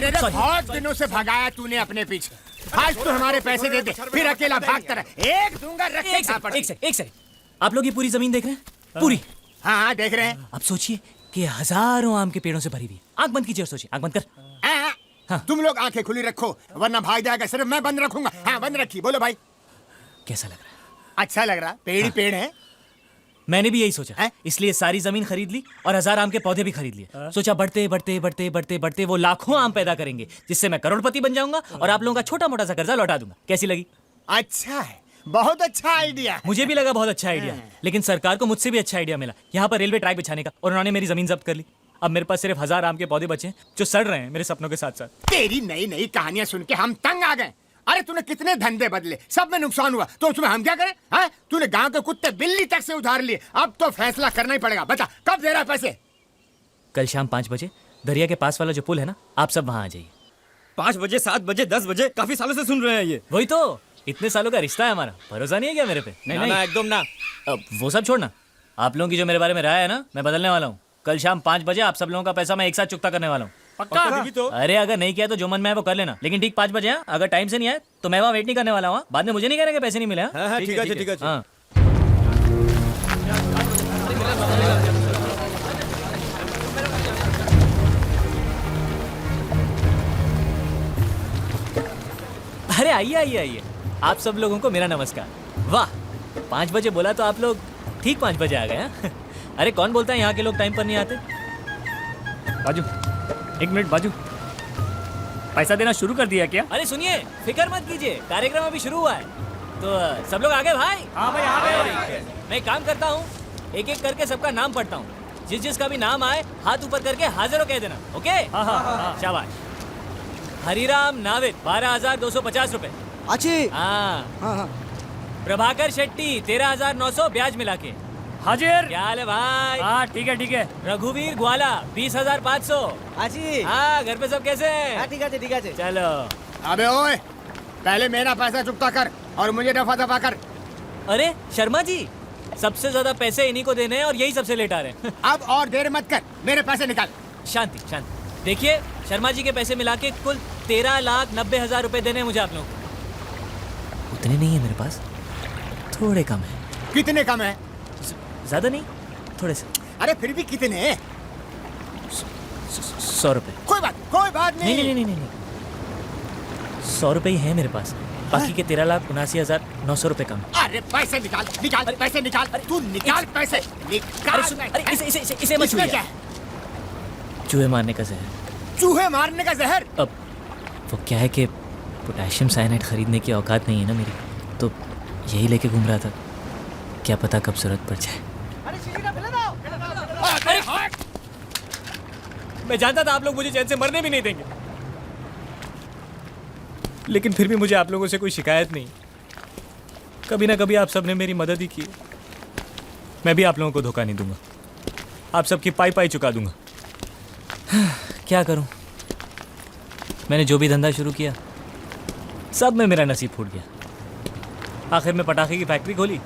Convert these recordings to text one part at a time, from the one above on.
अरे बहुत दिनों से भगाया तूने अपने पीछे, आज तू हमारे पैसे दे दे, फिर अकेला भागता रहे। एक दूंगा रख के खा पड़ा। एक सेकंड, आप लोग ये पूरी जमीन देख रहे हैं? पूरी? हाँ देख रहे हैं। अब सोचिए कि हजारों आम के पेड़ों से भरी हुई है। आंख बंद कीजिए और सोचिए, आंख बंद कर। हाँ। तुम लोग आंखें खुली रखो वरना भाग जाएगा, सिर्फ मैं बंद रखूंगा। हाँ बंद रखी। बोलो भाई कैसा लग रहा है? अच्छा लग रहा, पेड़ ही पेड़ है। मैंने भी यही सोचा, इसलिए सारी जमीन खरीद ली और 1000 आम के पौधे भी खरीद लिए। सोचा बढ़ते बढ़ते बढ़ते बढ़ते बढ़ते वो लाखों आम पैदा करेंगे, जिससे मैं करोड़पति बन जाऊंगा और आप लोगों का छोटा मोटा सा कर्जा लौटा दूंगा। कैसी लगी? अच्छा है, बहुत अच्छा आइडिया। मुझे भी लगा बहुत अच्छा आइडिया, लेकिन सरकार को मुझसे भी अच्छा आइडिया मिला यहाँ पर रेलवे ट्रैक बिछाने का, और उन्होंने मेरी जमीन जब्त कर ली। अब मेरे पास सिर्फ 1000 आम के पौधे बचे हैं जो सड़ रहे हैं मेरे सपनों के साथ साथ। तेरी नई नई कहानियां सुन के हम तंग आ गए। अरे तूने कितने धंधे बदले, सब में नुकसान हुआ, तो उसमें हम क्या करें? हाँ तूने गांव के कुत्ते बिल्ली तक से उधार लिए, अब तो फैसला करना ही पड़ेगा। बता कब दे रहा है पैसे? कल शाम 5 बजे दरिया के पास वाला जो पुल है ना, आप सब वहाँ आ जाइए। 5 बजे, 7 बजे, 10 बजे, काफी सालों से सुन रहे हैं ये। वही तो, इतने सालों का रिश्ता है हमारा, भरोसा नहीं है क्या मेरे पे? नहीं एकदम ना। अब वो सब छोड़ना, आप लोगों की जो मेरे बारे में राय है ना, मैं बदलने वाला हूँ। कल शाम 5 बजे आप सब लोगों का पैसा मैं एक साथ चुकता करने वाला हूँ। पक्का? अभी तो। अरे अगर नहीं किया तो जो मन में है वो कर लेना, लेकिन ठीक 5 बजे। अगर टाइम से नहीं आए तो मैं वहाँ वेट नहीं करने वाला हूँ। बाद में मुझे नहीं कहना कि पैसे नहीं मिले। हाँ, ठीक है। हाँ। अरे आइए आइए आइए, आप सब लोगों को मेरा नमस्कार। वाह, 5 बजे बोला तो आप लोग ठीक 5 बजे आ गए हैं। अरे कौन बोलता है यहाँ के लोग टाइम पर नहीं आते? बाजू, 1 मिनट बाजू, पैसा देना शुरू कर दिया क्या? अरे सुनिए, फिक्र मत कीजिए, कार्यक्रम अभी शुरू हुआ है। तो सब लोग आ गए भाई? हाँ भाई आ गए। मैं काम करता हूँ, एक एक करके सबका नाम पढ़ता हूँ। जिसका भी नाम आए हाथ ऊपर करके हाजिर कह देना। ओके? हाँ। शाबाश। हरिराम नाविद 12,250 रुपए। हाँ। प्रभाकर शेट्टी 13,900 ब्याज मिला के। हाजिर। क्या हाल है भाई? हाँ ठीक है। रघुवीर ग्वाला 20,500। हाँ, घर पे सब कैसे हैं? ठीक है। चलो। अबे ओए, पहले मेरा पैसा चुकता कर और मुझे दफा दफा कर। अरे शर्मा जी, सबसे ज्यादा पैसे इन्हीं को देने हैं और यही सबसे लेट आ रहे हैं। अब और देर मत कर, मेरे पैसे निकाल। शांति। देखिए, शर्मा जी के पैसे मिला के कुल 13,90,000 रुपए देने हैं मुझे आप लोगों को। उतने नहीं है मेरे पास, थोड़े कम है। कितने कम है? ज्यादा नहीं, थोड़े से। अरे फिर भी कितने? 100 रुपए। कोई बात नहीं। नहीं, 100 रुपए ही है मेरे पास, बाकी के 13,79,900 रुपए कम। अरे पैसे निकाल, पैसे निकाल। तू निकाल पैसे, निकाल। अरे इसे मत छुइए। क्या? चूहे मारने का जहर। चूहे मारने का जहर? अब वो क्या है कि पोटेशियम साइनाइड खरीदने की औकात नहीं है ना मेरी, तो यही लेके घूम रहा था, क्या पता कब जरूरत पड़ जाए। अरे मैं जानता था आप लोग मुझे चैन से मरने भी नहीं देंगे, लेकिन फिर भी मुझे आप लोगों से कोई शिकायत नहीं। कभी ना कभी आप सब ने मेरी मदद ही की, मैं भी आप लोगों को धोखा नहीं दूंगा, आप सबकी पाई चुका दूंगा। क्या करूं, मैंने जो भी धंधा शुरू किया सब में मेरा नसीब फूट गया। आखिर में पटाखे की फैक्ट्री खोली,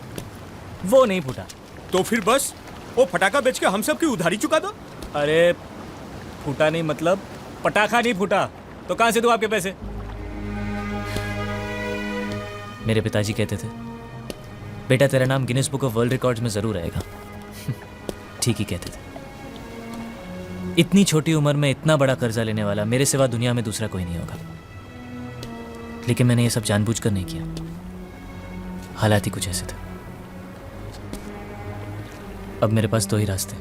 वो नहीं फूटा। तो फिर बस वो फटाखा बेच के हम सब की उधारी चुका दो। अरे फूटा नहीं मतलब पटाखा नहीं फूटा, तो कहां से दूं आपके पैसे? मेरे पिताजी कहते थे, बेटा तेरा नाम Guinness book of world records में जरूर आएगा। ठीक ही कहते थे। इतनी छोटी उम्र में इतना बड़ा कर्जा लेने वाला मेरे सिवा दुनिया में दूसरा कोई नहीं होगा, लेकिन मैंने ये सब जानबूझकर नहीं किया, हालात ही कुछ ऐसे थे। अब मेरे पास 2 ही रास्ते,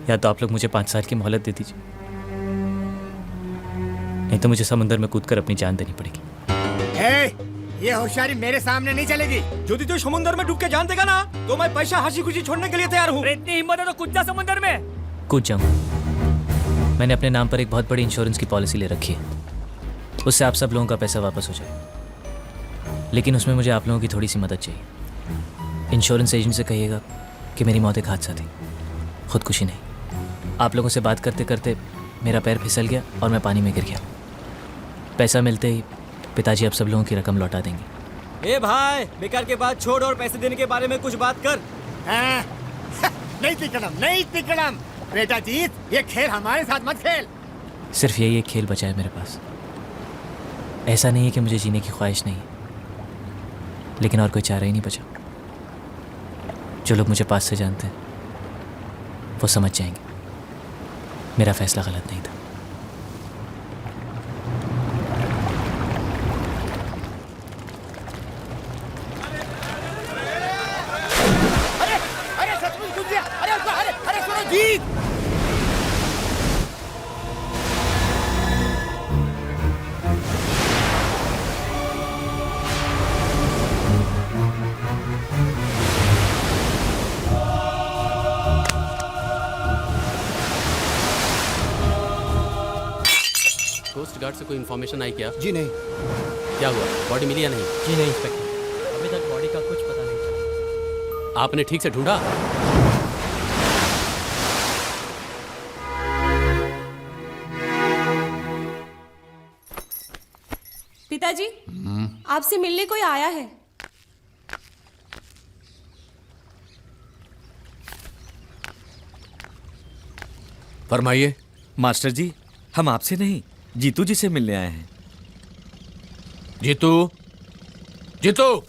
या तो आप लोग मुझे 5 साल की मोहलत दे दीजिए, नहीं तो मुझे समुद्र में कूदकर अपनी जान देनी पड़ेगी। ये होशियारी मेरे सामने नहीं चलेगी। यदि तो समुद्र में डूब के जान देगा ना, तो मैं पैसा हंसी खुशी छोड़ने के लिए तैयार हूँ। इतनी हिम्मत है तो कूद जा समुद्र में। कूद जाऊंगा। मैंने अपने नाम पर एक बहुत बड़ी इंश्योरेंस की पॉलिसी ले रखी है, उससे आप सब लोगों का पैसा वापस हो जाए, लेकिन उसमें मुझे आप लोगों की थोड़ी सी मदद चाहिए। इंश्योरेंस एजेंट से कहिएगा कि मेरी मौत एक हादसा थी, खुदकुशी नहीं। आप लोगों से बात करते करते मेरा पैर फिसल गया और मैं पानी में गिर गया। पैसा मिलते ही पिताजी अब सब लोगों की रकम लौटा देंगे। ए भाई, बेकार के बाद छोड़ और पैसे देने के बारे में कुछ बात कर। नहीं तिकड़म, बेटा जीत, ये खेल हमारे साथ मत खेल। सिर्फ यही एक खेल बचा है मेरे पास। ऐसा नहीं है कि मुझे जीने की ख्वाहिश नहीं है, लेकिन और कोई चारा ही नहीं बचा। जो लोग मुझे पास से जानते हैं वो समझ जाएंगे मेरा फैसला गलत नहीं था। अरे अरे सचमुच घुस गया। अरे अरे अरे सुनो जीत, कोस्ट गार्ड से कोई इन्फॉर्मेशन आई क्या? जी नहीं। क्या हुआ, बॉडी मिली या नहीं? जी नहीं इंस्पेक्टर, अभी तक बॉडी का कुछ पता नहीं चला। आपने ठीक से ढूंढा? पिताजी, आपसे मिलने कोई आया है। फरमाइए। मास्टर जी, हम आपसे नहीं, जीतू जी से मिलने आए हैं। जीतू, जीतू।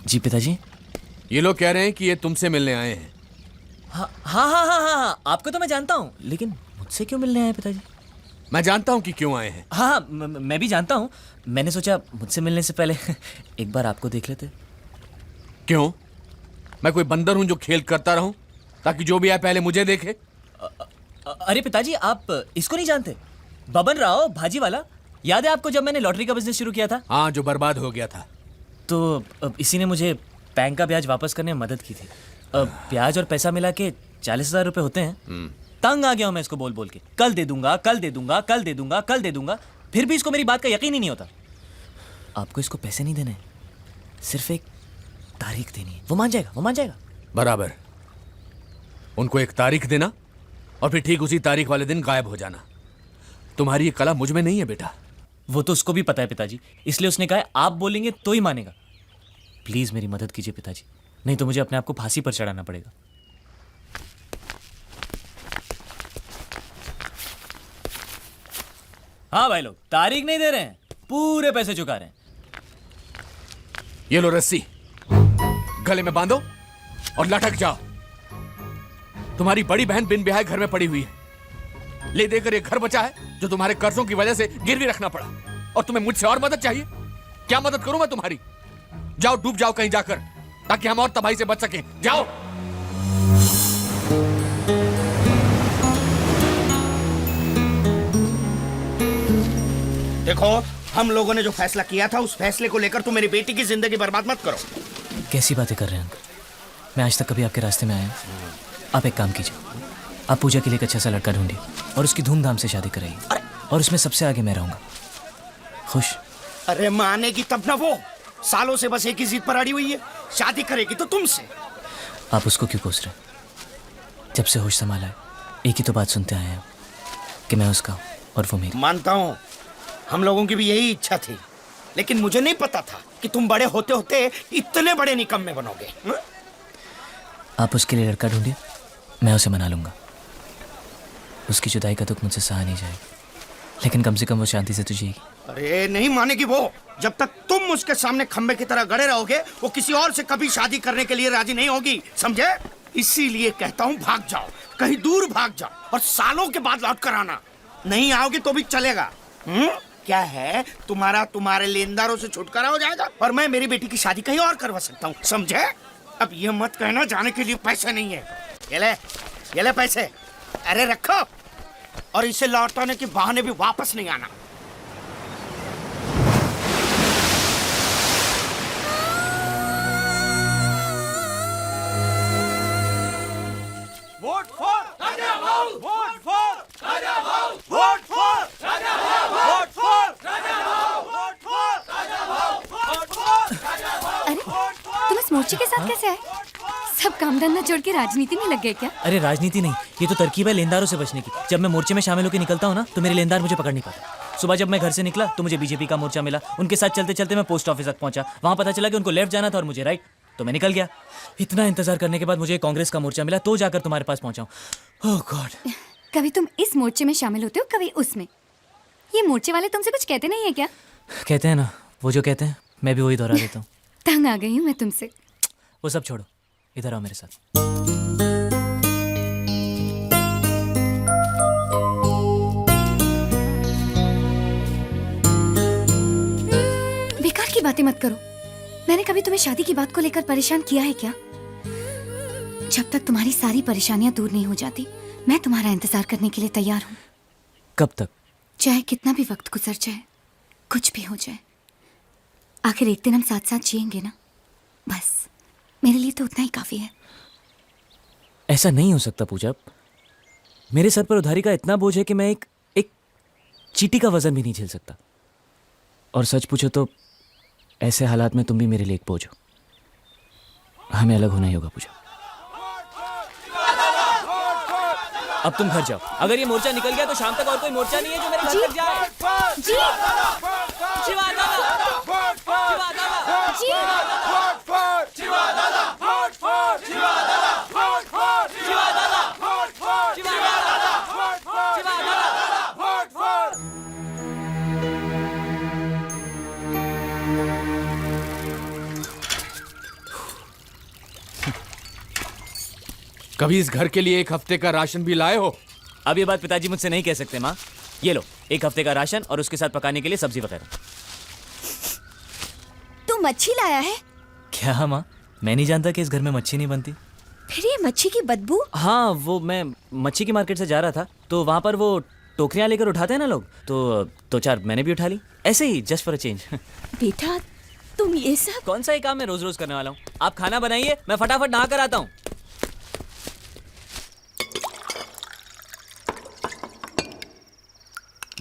जी पिताजी। ये लोग कह रहे हैं कि ये तुमसे मिलने आए हैं। हाँ हाँ हाँ हाँ हाँ, आपको तो मैं जानता हूँ, लेकिन मुझसे क्यों मिलने आए पिताजी? मैं जानता हूँ कि क्यों आए हैं। हाँ हाँ, मैं भी जानता हूँ। मैंने सोचा मुझसे मिलने से पहले एक बार आपको देख लेते। क्यों? मैं कोई बंदर हूं जो खेल करता रहूं ताकि जो भी आए पहले मुझे देखे? अरे पिताजी, आप इसको नहीं जानते? बबन राव भाजी वाला, याद है आपको जब मैंने लॉटरी का बिजनेस शुरू किया था? हाँ, जो बर्बाद हो गया था। तो अब इसी ने मुझे बैंक का ब्याज वापस करने में मदद की थी। अब ब्याज और पैसा मिला के 40,000 रुपए होते हैं। तंग आ गया हूं मैं इसको बोल बोल के, कल दे दूंगा, कल दे दूंगा, कल दे दूंगा, कल दे दूंगा। फिर भी इसको मेरी बात का यकीन ही नहीं होता। आपको इसको पैसे नहीं देने, सिर्फ एक तारीख देनी है, वो मान जाएगा, वो मान जाएगा। बराबर। उनको एक तारीख देना और फिर ठीक उसी तारीख वाले दिन गायब हो जाना। तुम्हारी ये कला मुझ में नहीं है बेटा। वो तो उसको भी पता है पिताजी, इसलिए उसने कहा है आप बोलेंगे तो ही मानेगा। प्लीज मेरी मदद कीजिए पिताजी, नहीं तो मुझे अपने आप को फांसी पर चढ़ाना पड़ेगा। हाँ भाई लोग, तारीख नहीं दे रहे हैं, पूरे पैसे चुका रहे हैं। ये लो रस्सी, गले में बांधो और लटक जाओ। तुम्हारी बड़ी बहन बिन ब्याह घर में पड़ी हुई है। ले देकर ये घर बचा है जो तुम्हारे कर्जों की वजह से गिरवी रखना पड़ा। और तुम्हें मुझसे और मदद चाहिए? क्या मदद करूं मैं तुम्हारी? जाओ, डूब जाओ कहीं जाकर, ताकि हम और तबाही से बच सकें। जाओ। देखो, हम लोगों ने जो फैसला किया था उस फैसले को लेकर तुम मेरी बेटी की जिंदगी बर्बाद मत करो। कैसी बातें कर रहे हैं अंकल? मैं आज तक कभी आपके रास्ते में आया हूं? आप एक काम कीजिए, आप पूजा के लिए एक अच्छा सा लड़का ढूंढिए और उसकी धूमधाम से शादी कराइए, और उसमें सबसे आगे मैं रहूंगा। खुश? अरे मानेगी तब ना, वो सालों से बस एक ही जिद पर अड़ी हुई है, शादी करेगी तो तुमसे। आप उसको क्यों कोस रहे? जब से होश संभाला है एक ही तो बात सुनते आए हैं कि मैं उसका हूं और वो मेरी। मानता हूं, हम लोगों की भी यही इच्छा थी, लेकिन मुझे नहीं पता था कि तुम बड़े होते होते इतने बड़े निकम्मे बनोगे। आप उसके लिए लड़का ढूंढिए, मैं उसे मना लूंगा। उसकी जुदाई का दुख मुझसे सहा नहीं जाएगा, लेकिन कम से कम वो शांति से तो जिएगी। अरे नहीं मानेगी वो। जब तक तुम उसके सामने खंबे की तरह गड़े रहोगे, वो किसी और से कभी शादी करने के लिए राजी नहीं होगी, समझे? इसीलिए कहता हूँ भाग जाओ, कहीं दूर भाग जाओ और सालों के बाद लौट कर आना। नहीं आओगे तो भी चलेगा। क्या है, तुम्हारे लेनदारों से छुटकारा हो जाएगा और मैं मेरी बेटी की शादी कहीं और करवा सकता हूँ, समझे? अब ये मत कहना जाने के लिए पैसे नहीं है। ये ले पैसे। अरे रखो, और इसे लौटाने के बहाने भी वापस नहीं आना। वोट फॉर राजा भाऊ, वोट फॉर राजा भाऊ, वोट फॉर राजा भाऊ, वोट फॉर राजा भाऊ, वोट फॉर राजा भाऊ, वोट फॉर राजा भाऊ। अरे तुम इस मोर्चे के साथ कैसे आए? सब काम धंधा छोड़ के राजनीति में लग गए क्या? अरे राजनीति नहीं, ये तो तरकीब है लेनदारों से बचने की। जब मैं मोर्चे में शामिल होकर निकलता हूँ ना, तो मेरे लेनदार मुझे पकड़ नहीं पाते। सुबह जब मैं घर से निकला तो मुझे बीजेपी का मोर्चा मिला, उनके साथ चलते चलते मैं पोस्ट ऑफिस तक पहुंचा। वहां पता चला कि उनको लेफ्ट जाना था और मुझे राइट। तो मैं निकल गया। इतना इंतजार करने के बाद मुझे कांग्रेस का मोर्चा मिला तो जाकर तुम्हारे पास पहुंचा हूं। ओह गॉड। कभी तुम इस मोर्चे में शामिल होते हो, कभी उसमें। ये मोर्चे वाले तुमसे कुछ कहते नहीं है क्या? कहते हैं ना, वो जो कहते हैं मैं भी वही दोहरा देता हूँ। तंग आ गई हूँ मैं तुमसे। वो सब छोड़ो, इधर आओ मेरे साथ। बेकार की बातें मत करो। मैंने कभी तुम्हें शादी की बात को लेकर परेशान किया है क्या? जब तक तुम्हारी सारी परेशानियां दूर नहीं हो जाती, मैं तुम्हारा इंतजार करने के लिए तैयार हूँ। कब तक? चाहे कितना भी वक्त गुजर जाए, कुछ भी हो जाए, आखिर एक दिन हम साथ साथ जिएंगे ना। बस मेरे लिए तो उतना ही काफी है। ऐसा नहीं हो सकता पूजा। मेरे सर पर उधारी का इतना बोझ है कि मैं एक चींटी का वजन भी नहीं झेल सकता। और सच पूछो तो ऐसे हालात में तुम भी मेरे लिए एक बोझ हो। हमें अलग होना ही होगा पूजा। अब तुम घर जाओ। अगर ये मोर्चा निकल गया तो शाम तक और कोई मोर्चा नहीं है जो मेरे घर तक जाए। जी कभी इस घर के लिए एक हफ्ते का राशन भी लाए हो? अब ये बात पिताजी मुझसे नहीं कह सकते माँ। ये लो, एक हफ्ते का राशन और उसके साथ पकाने के लिए सब्जी वगैरह। तू मच्छी लाया है? क्या माँ, मैं नहीं जानता कि इस घर में मच्छी नहीं बनती। फिर ये मच्छी की बदबू? हाँ, वो मैं मच्छी की मार्केट से जा रहा था तो वहाँ पर वो टोकरियाँ लेकर उठाते हैं ना लोग, तो चार मैंने भी उठा ली, ऐसे ही जस्ट फॉर अ चेंज। बेटा तुम ये सब कौन सा ही काम मैं रोज रोज करने वाला हूँ। आप खाना बनाइए, मैं फटाफट नहा कर आता हूँ।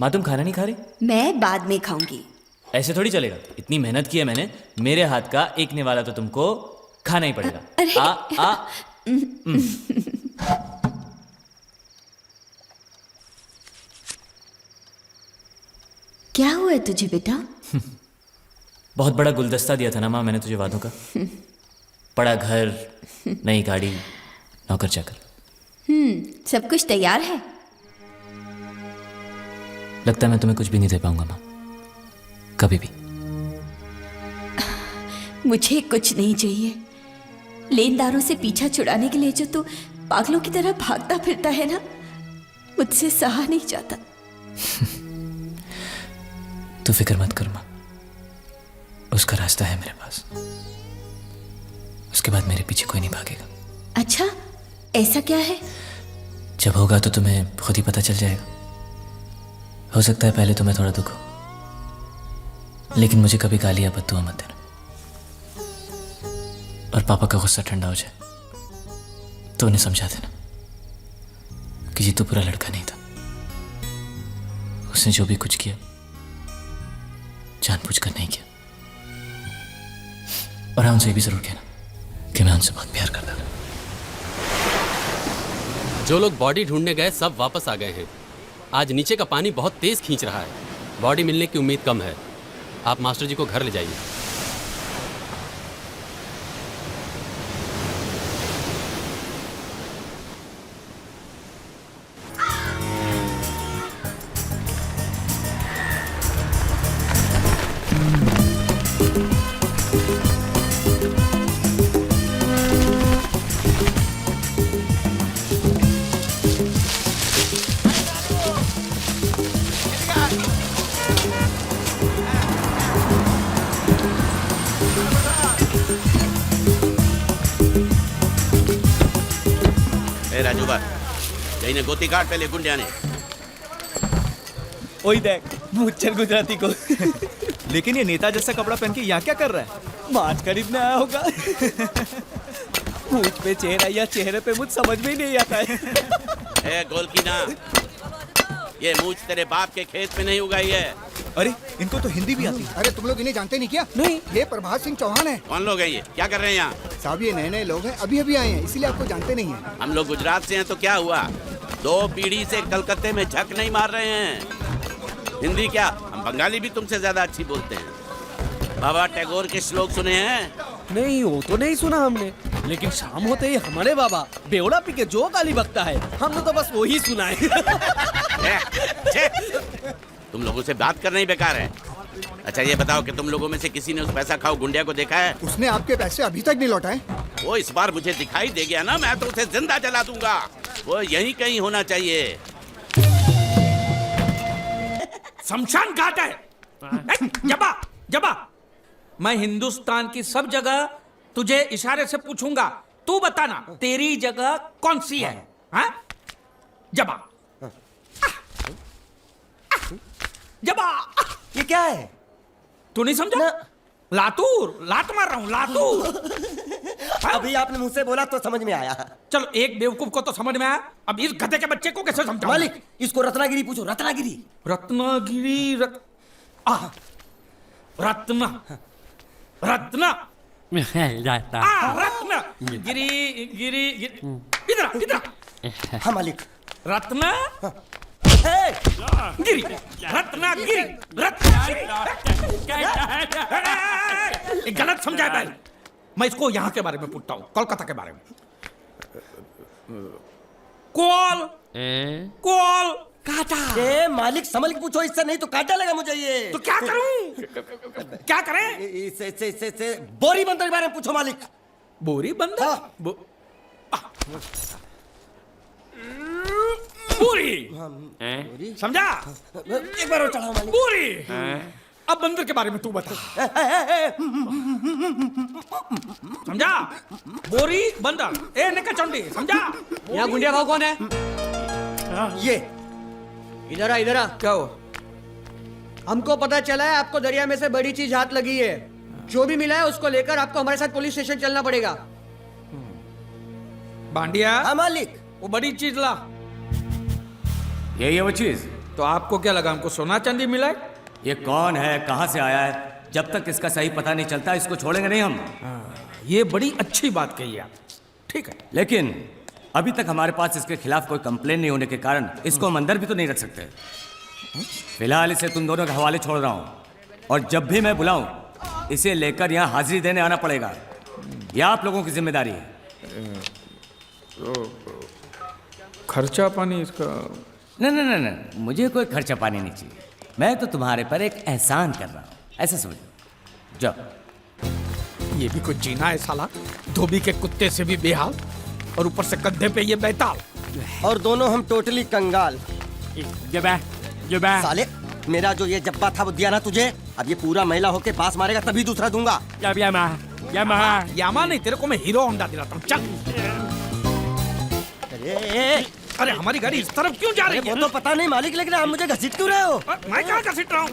माँ तुम खाना नहीं खा रही? मैं बाद में खाऊंगी। ऐसे थोड़ी चलेगा। इतनी मेहनत की है मैंने, मेरे हाथ का एक निवाला तो तुमको खाना ही पड़ेगा। अरे आ क्या हुआ है तुझे बेटा? बहुत बड़ा गुलदस्ता दिया था ना माँ मैंने तुझे वादों का। बड़ा घर, नई गाड़ी, नौकर चाकर। सब कुछ तैयार है? लगता है मैं तुम्हें कुछ भी नहीं दे पाऊंगा माँ, कभी भी। मुझे कुछ नहीं चाहिए। लेनदारों से पीछा छुड़ाने के लिए जो तू पागलों की तरह भागता फिरता है ना, मुझसे सहा नहीं जाता। तू फिक्र मत कर माँ, उसका रास्ता है मेरे पास। उसके बाद मेरे पीछे कोई नहीं भागेगा। अच्छा, ऐसा क्या है? जब होगा तो तुम्हें खुद ही पता चल जाएगा। हो सकता है पहले तुम्हें थोड़ा दुख हो, लेकिन मुझे कभी गालियां बद्दुआ मत देना। और पापा का गुस्सा ठंडा हो जाए तो उन्हें समझा देना कि जीतू पूरा लड़का नहीं था। उसने जो भी कुछ किया जानबूझकर नहीं किया। और हाँ, उनसे ये भी जरूर कहना कि मैं उनसे बहुत प्यार करता था। जो लोग बॉडी ढूंढने गए सब वापस आ गए हैं। आज नीचे का पानी बहुत तेज खींच रहा है। बॉडी मिलने की उम्मीद कम है। आप मास्टर जी को घर ले जाइए। जईने गोती काट पहले गुंडिया ने। ओए देख मुच्चर गुजराती को। लेकिन ये नेता जैसा कपड़ा पहन के यहाँ क्या कर रहा है? मांस खरीदने आया होगा। मुझ पे चेहरा या चेहरे पे मुझ समझ में ही नहीं आता है। ए गोलकीना, ये मूछ तेरे बाप के खेत में नहीं उगाई है। अरे इनको तो हिंदी भी आती है। अरे तुम लोग इन्हें जानते नहीं क्या? नहीं। ये प्रभात सिंह चौहान है। कौन लोग हैं ये? क्या कर रहे हैं यहाँ? साहब ये नए नए लोग हैं, अभी अभी आए हैं, इसीलिए आपको जानते नहीं हैं। हम लोग गुजरात से हैं तो क्या हुआ? 2 पीढ़ी से कलकत्ते में झक नहीं मार रहे हैं। हिंदी क्या, हम बंगाली भी तुमसे ज्यादा अच्छी बोलते हैं। बाबा टैगोर के श्लोक सुने हैं? नहीं, वो तो नहीं सुना हमने, लेकिन शाम होते ही हमारे बाबा बेवड़ा पी के जो गाली बकता है, हमने तो बस वही सुना है। तुम लोगों से बात करना ही बेकार है। अच्छा ये बताओ कि तुम लोगों में से किसी ने उस पैसा खाओ गुंडिया को देखा है? उसने आपके पैसे अभी तक नहीं लौटाए। वो इस बार मुझे दिखाई दे गया ना, मैं तो उसे जिंदा जला दूंगा। वो यहीं कहीं होना चाहिए। शमशान घाट है। जबा जबा, मैं हिंदुस्तान की सब जगह तुझे इशारे से पूछूंगा, तू बताना तेरी जगह कौन सी है? हाँ? जबा जबा, ये क्या है? तू नहीं समझा? लातूर, लात मार रहा हूं, लातूर। अभी आपने मुझसे बोला तो समझ में आया। चलो एक बेवकूफ को तो समझ में आया, अब इस गधे के बच्चे को कैसे समझाऊं? मालिक, इसको रत्नागिरी पूछो, रत्नागिरी। रत्नागिरी रत्ना रत्ना रत्ना गिरी गिरी इधर इधर। हाँ मालिक। रत्ना गिरी, रत्ना गिरी, रत्ना। गलत समझा भाई। मैं इसको यहाँ के बारे में पूछता हूँ, कोलकाता के बारे में। कोल कोल काटा। मालिक समझ के पूछो, इससे नहीं तो काटा लगा मुझे ये। तो क्या करूं? क्या करें? इससे बोरी बंदर के बारे में पूछो मालिक। बोरी बंदर? हाँ। बोरी समझा? एक बार और चढ़ाओ मालिक। बोरी। अब बंदर के बारे में तू बता। समझा? बोरी बंदर, ए निकल चंडी, समझा? यहाँ गुंडिया भाव कौन है? ये इधर आ, इधर आ। क्या हो? हमको पता चला है आपको दरिया में से बड़ी चीज हाथ लगी है। जो भी मिला है उसको लेकर आपको हमारे साथ पुलिस स्टेशन चलना पड़ेगा। बांडिया। हाँ मालिक। वो बड़ी चीज ला। यही है वो चीज? तो आपको क्या लगा हमको सोना चांदी मिला है? ये कौन है, कहाँ से आया है? जब तक इसका सही पता नहीं चलता इसको छोड़ेंगे नहीं हम। ये बड़ी अच्छी बात कही आप। ठीक है, लेकिन अभी तक हमारे पास इसके खिलाफ कोई कंप्लेन नहीं होने के कारण इसको हम अंदर भी तो नहीं रख सकते। फिलहाल इसे तुम दोनों के हवाले छोड़ रहा हूँ, और जब भी मैं बुलाऊं इसे लेकर यहाँ हाजिरी देने आना पड़ेगा। यह आप लोगों की जिम्मेदारी है। खर्चा पानी इसका? नहीं, मुझे कोई खर्चा पानी नहीं चाहिए। मैं तो तुम्हारे पर एक एहसान कर रहा हूँ, ऐसा समझो। जाओ। ये भी कुछ जीना है साला, धोबी के कुत्ते से भी बेहाल, और ऊपर से कंधे पे ये बैताल, और दोनों हम टोटली कंगाल। जबा साले, मेरा जो ये जब्बा था वो दिया ना तुझे, अब ये पूरा महिला होके पास मारेगा तभी दूसरा दूंगा। यामा नहीं, तेरे को मैं हीरो होंडा दिलाता हूँ। चल। अरे हमारी गाड़ी इस तरफ क्यों जा रही है? वो तो पता नहीं मालिक, लेकिन आप मुझे घसीट क्यों रहे हो? मैं क्या घसीट रहा हूँ?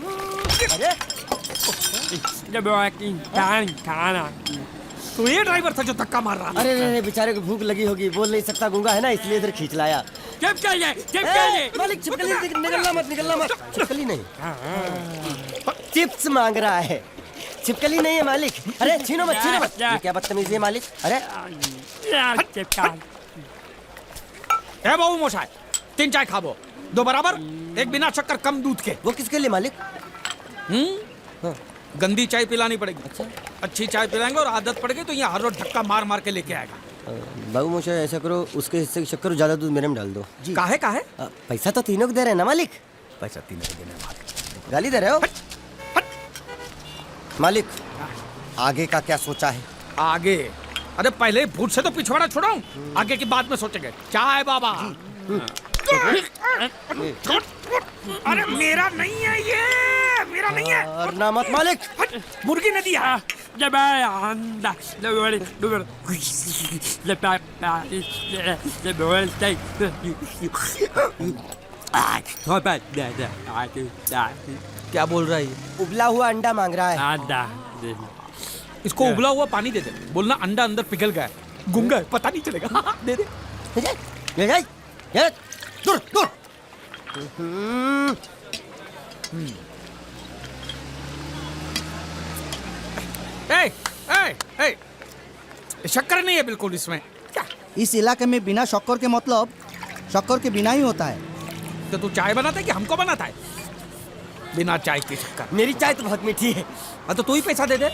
तो ये ड्राइवर था जो धक्का मार रहा। अरे बेचारे को भूख लगी होगी, बोल नहीं सकता, गूंगा है ना, इसलिए इधर खींच लाया। मालिक छिपकली निकलना मत, छिपकली नहीं, चिप्स मांग रहा है, छिपकली नहीं है मालिक। अरे छीनो मत। ये क्या बदतमीजी है मालिक? अरे ए बाबू मोशाय, 3 चाय खाबो, 2 बराबर, 1 बिना शक्कर कम दूध के। वो किसके लिए मालिक? गंदी चाय पिलानी पड़ेगी। अच्छा, अच्छी चाय पिलाएंगे और आदत पड़ गई तो यहाँ हर रोज धक्का मार मार के लेके आएगा। बाबू मोशाय ऐसा करो, उसके हिस्से की शक्कर ज्यादा दूध मेरे में डाल दो। काहे? पैसा तो तीनों को दे रहे हैं ना मालिक? पैसा तीनों को देना है। गाली दे रहे हो मालिक? आगे का क्या सोचा है? आगे? अरे पहले भूत से तो पिछवाड़ा छुड़ाऊं, आगे की बात में सोचेंगे। चाय बाबा। अरे मेरा नहीं है ये, मेरा नहीं है। और ना मत मालिक, मुर्गी ने दिया। क्या बोल रहा है? उबला हुआ अंडा मांग रहा है। इसको उबला हुआ पानी दे दे, बोलना अंडा अंदर पिघल गया, गुंगा है, पता नहीं चलेगा। दे दे। दूर दूर। शक्कर नहीं है बिल्कुल इसमें। क्या? इस इलाके में बिना शक्कर के मतलब शक्कर के बिना ही होता है। तो तू चाय बनाता है कि हमको बनाता है? बिना चाय के शक्कर। मेरी चाय तो बहुत मीठी है। तो तू ही पैसा दे दे।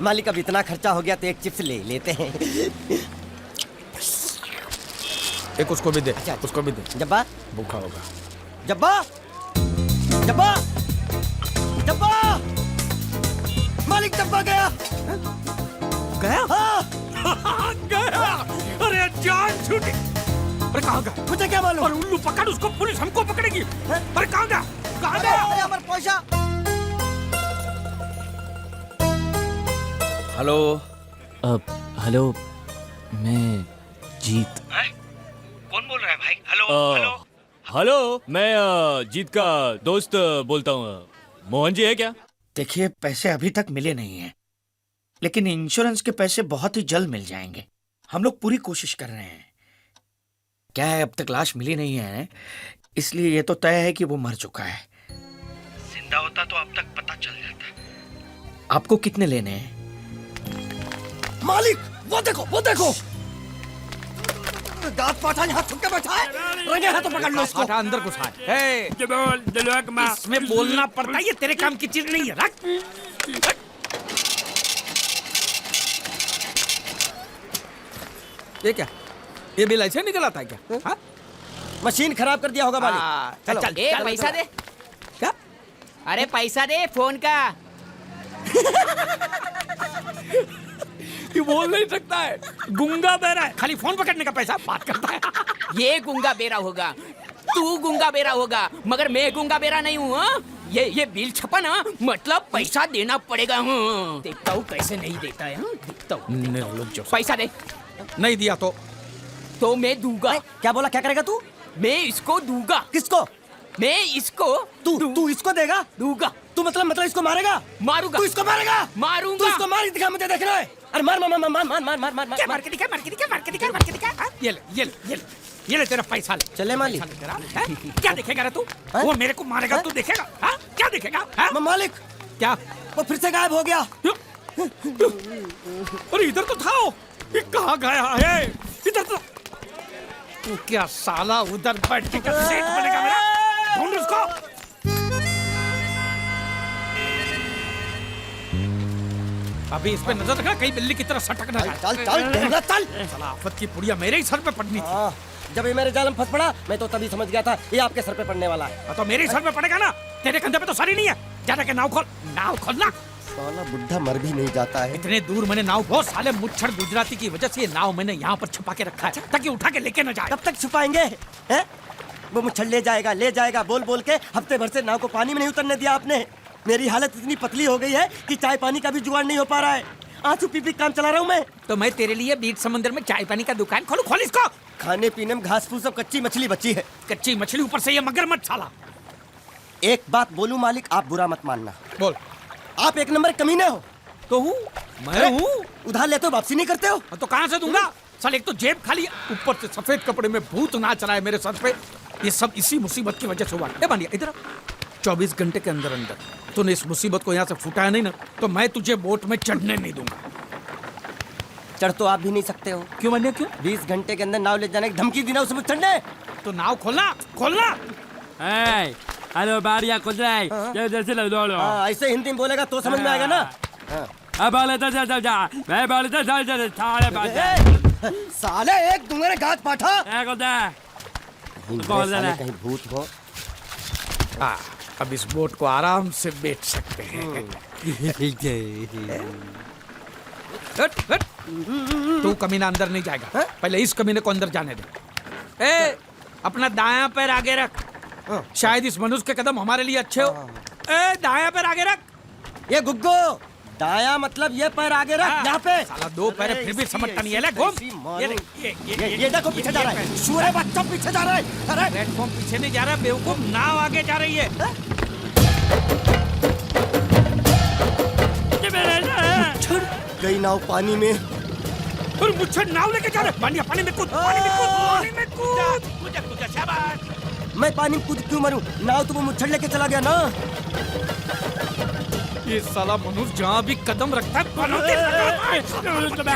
मालिक अब इतना खर्चा हो गया तो एक चिप्स ले लेते हैं। एक उसको भी दे, उसको भी दे। जब्बा भूखा होगा। जब्बा जब्बा जब्बा मालिक जब्बा गया। गया? हाँ गया। अरे जान छूटी। अरे कहाँ गया? मुझे क्या मालूम? अरे उल्लू पकड़ उसको, पुलिस हमको पकड़ेगी। अरे कहाँ गया? कहाँ गया? अरे हमारा पैसा। हेलो। हेलो, मैं जीत। कौन बोल रहा है भाई? हेलो हेलो, मैं जीत का दोस्त बोलता हूँ। मोहन जी है क्या? देखिए, पैसे अभी तक मिले नहीं हैं, लेकिन इंश्योरेंस के पैसे बहुत ही जल्द मिल जाएंगे। हम लोग पूरी कोशिश कर रहे हैं। क्या है, अब तक लाश मिली नहीं है, इसलिए ये तो तय है कि वो मर चुका है। जिंदा होता तो अब तक पता चल जाता। आपको कितने लेने हैं? मालिक वो देखो, वो देखो। दांत पाठा यहाँ छुप के बैठा है। रंगे हाथों पकड़ लो इसको। हटा, अंदर घुसा है। इसमें बोलना पड़ता है, ये तेरे काम की चीज नहीं है। रख। ये क्या? ये बिल ऐसे निकल आता है क्या? हाँ? मशीन खराब कर दिया होगा मालिक। चल चल, ए, पैसा दे। क्या? अरे पैसा दे फोन का। ये बोल नहीं सकता है, गुंगा बहरा है, खाली फोन पकड़ने का पैसा बात करता है। ये गुंगा बेरा होगा, तू गुंगा बेरा होगा, मगर मैं गुंगा बेरा नहीं हूँ। हाँ? ये बिल छपा ना, मतलब पैसा देना पड़ेगा। हाँ? देखता हूँ कैसे नहीं देता है। हाँ? देखता हूँ। पैसा दे। नहीं दिया तो मैं दूंगा। क्या बोला? क्या करेगा तू? मैं इसको दूंगा। किसको? मैं इसको। तू इसको देगा? दूंगा। तू मतलब इसको मारेगा? मारूंगा। तू इसको मारेगा? मारूंगा। तू इसको मार दिखा, मुझे देखना है। अरे मार मार मार मार मार मार मार मार क्या मार के दिखा, मार के दिखा, मार के दिखा, मार के दिखा। हाँ? ये ले, ये ले, ये ले, ये ले तेरा पैसा ले। चले मालिक। पैसा ले तेरा। हैं? क्या देखेगा रे तू? वो मेरे को मारेगा, तू देखेगा? हाँ? क्या देखेगा? हाँ? मालिक क्या? वो फिर से गायब हो गया। अरे इधर तो था वो। ये कहाँ गया है? इधर तो। तू क्या साला उधर बैठ के सेठ बनेगा मेरा? ढूंढ उसको। अभी इस पे नजर रखना, कहीं बिल्ली की तरह सटक ना जाए। चल चल चल। साला आफत की पुड़िया मेरे ही सर पे पड़नी थी। जब ये मेरे जाल में फंस पड़ा, मैं तो तभी समझ गया था ये आपके सर पे पड़ने वाला है। तो मेरे ही सर पे पड़ेगा ना, तेरे कंधे पे तो सर ही नहीं है। जाने के नाव खोल, नाव खोलना। साला बुढ़ा मर भी नहीं जाता है। इतने दूर मैंने नाव, बहुत साले मुच्छर गुजराती की वजह से ये नाव मैंने यहाँ पर छुपा के रखा है, ताकि उठा के लेके न जाए। कब तक छुपाएंगे? हैं? वो मुच्छर ले जाएगा बोल बोल के हफ्ते भर से नाव को पानी में नहीं उतरने दिया आपने। मेरी हालत इतनी पतली हो गई है कि चाय पानी का भी जुगाड़ नहीं हो पा रहा है। आंसू पी काम चला रहा हूँ मैं। तो मैं तेरे लिए बीच समंदर में चाय पानी का दुकान खोलूं? खोल इसको। खाने पीने में घास फूस सब कच्ची मछली बची है। कच्ची मछली, ऊपर से ये मगरमच्छ साला। एक बात बोलूं मालिक, आप बुरा मत मानना। बोल। आप एक नंबर कमीने हो। तो हूँ मैं हूँ। उधार लेते हो, वापसी नहीं करते हो। तो कहाँ से दूंगा? साले एक तो जेब खाली, ऊपर से सफेद कपड़े में भूत नाच रहा है मेरे सर पे। ये सब इसी मुसीबत की वजह से हुआ। ए बानिया इधर 24 घंटे के अंदर अंदर तूने इस मुसीबत को यहाँ से फुटाया नहीं ना, तो मैं तुझे बोट में चढ़ने नहीं दूंगा। चढ़ तो आप भी नहीं सकते हो। क्यों मानिया, क्यों? 20 घंटे के अंदर नाव ले जाने की धमकी दी ना उसमें चढ़ने। तो नाव खोलना, खोलना। हेलो बारिया खुल जाए, जैसे लो लो। ऐसे हिंदी में बोलेगा तो समझ में आएगा ना। अब बोले तो जा, मैं बोले तो साले एक दूंगे घात पाठा। कहीं भूत हो। अब इस बोट को आराम से बेच सकते हैं। तू कमीना अंदर नहीं जाएगा, पहले इस कमीने को अंदर जाने दे। ए, अपना दायां पैर आगे रख, शायद इस मनुष्य के कदम हमारे लिए अच्छे हो। ए, दायां पैर आगे रख। ये गुग्गो, दायां मतलब ये पैर आगे रख। यहाँ पे साला दो पैर फिर भी समझता नहीं है। ले घूम। ये देखो पीछे जा रहा है। सूरे बच्चा पीछे जा रहा है। अरे प्लेटफॉर्म पीछे नहीं जा रहा बेवकूफ, नाव आगे जा रही है। गई नाव पानी में। और मुझे नाव लेके जा रहे। पानी में कूद, पानी में कूद, पानी में कूद। मैं पानी में कूद क्यों मरूं? नाव तो वो मुच्छर लेके चला गया ना। ये साला मनुष्य जहाँ भी कदम रखता है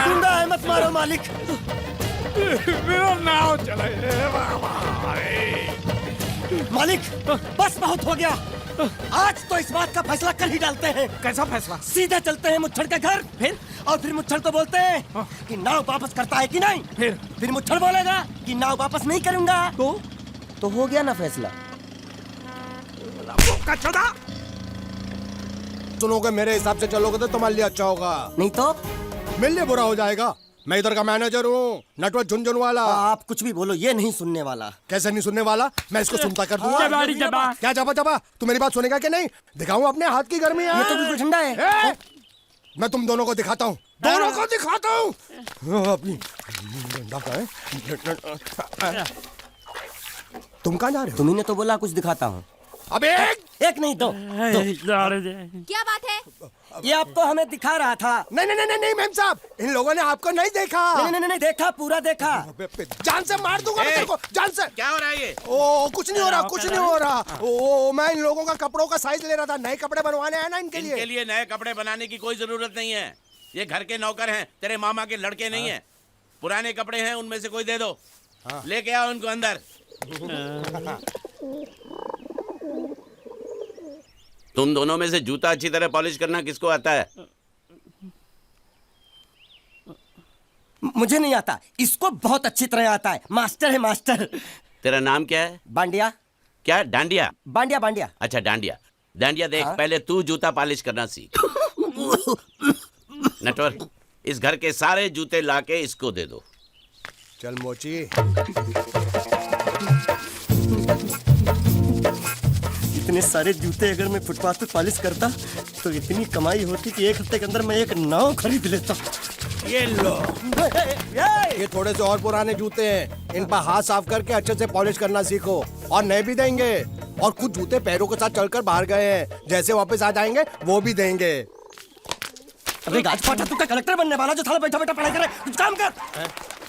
गुंडा है, मत मारो मालिक। मेरा नाव चला। मालिक बस बहुत हो गया। आज तो इस बात का फैसला कर ही डालते हैं। कैसा फैसला? सीधे चलते हैं मुच्छड़ के घर, फिर मुच्छड़ को बोलते हैं कि नाव वापस करता है कि नहीं। फिर मुच्छड़ बोलेगा कि नाव वापस नहीं करूंगा, तो हो गया ना फैसला। सुनोगे मेरे हिसाब से चलोगे तो तुम्हारे लिए अच्छा होगा, नहीं तो मेरे लिए बुरा हो जाएगा। मैं इधर का मैनेजर हूँ, नटवर झुनझुन वाला। आप कुछ भी बोलो, ये नहीं सुनने वाला। कैसे नहीं सुनने वाला? मैं इसको सुनता कर दूंगा। क्या जबा जबा? तू मेरी बात सुनेगा कि नहीं? दिखाऊं अपने हाथ की गर्मी? ये तो बिल्कुल ठंडा है। मैं तुम दोनों को दिखाता हूँ, दोनों को दिखाता हूँ। तुम कहाँ जा रहे हो? तुम्ही ने तो बोला कुछ दिखाता हूँ। अबे एक नहीं दो। क्या बात है? ये आपको हमें दिखा रहा था। नहीं नहीं नहीं नहीं मैम साहब, इन लोगों ने आपको नहीं देखा। नहीं देखा, पूरा देखा। जान से मार दूंगा मैं तेरे को, जान से। क्या हो रहा है ये? ओ कुछ नहीं हो रहा, कुछ नहीं हो रहा। ओ मैं इन लोगों का कपड़ों का साइज ले रहा था, नए कपड़े बनवाने हैं ना इनके लिए। इनके लिए नए कपड़े बनाने की कोई जरूरत नहीं है। ये घर के नौकर हैं, तेरे मामा के लड़के नहीं हैं। पुराने कपड़े हैं, उनमें से कोई दे दो। लेके आओ उनको अंदर। तुम दोनों में से जूता अच्छी तरह पॉलिश करना किसको आता है? मुझे नहीं आता, इसको बहुत अच्छी तरह आता है। मास्टर है, मास्टर। तेरा नाम क्या है? बांडिया। क्या? डांडिया? बांडिया बांडिया। अच्छा डांडिया। डांडिया देख, पहले तू जूता पॉलिश करना सीख। नटवर, इस घर के सारे जूते लाके इसको दे दो। चल मोची। इतने सारे जूते अगर मैं फुटपाथ पे पॉलिश करता तो इतनी कमाई होती कि एक हफ्ते के अंदर मैं एक नाव खरीद लेता। ये लो, ये थोड़े से और पुराने जूते हैं, इन पर हाथ साफ करके अच्छे से पॉलिश करना सीखो। और नए भी देंगे, और कुछ जूते पैरों के साथ चलकर बाहर गए हैं, जैसे वापस आ जाएंगे वो भी देंगे। अबे गाजपाटा, तू क्या कलेक्टर बनने वाला जो साला बैठा बैठा पढ़ाई करे? कुछ काम कर।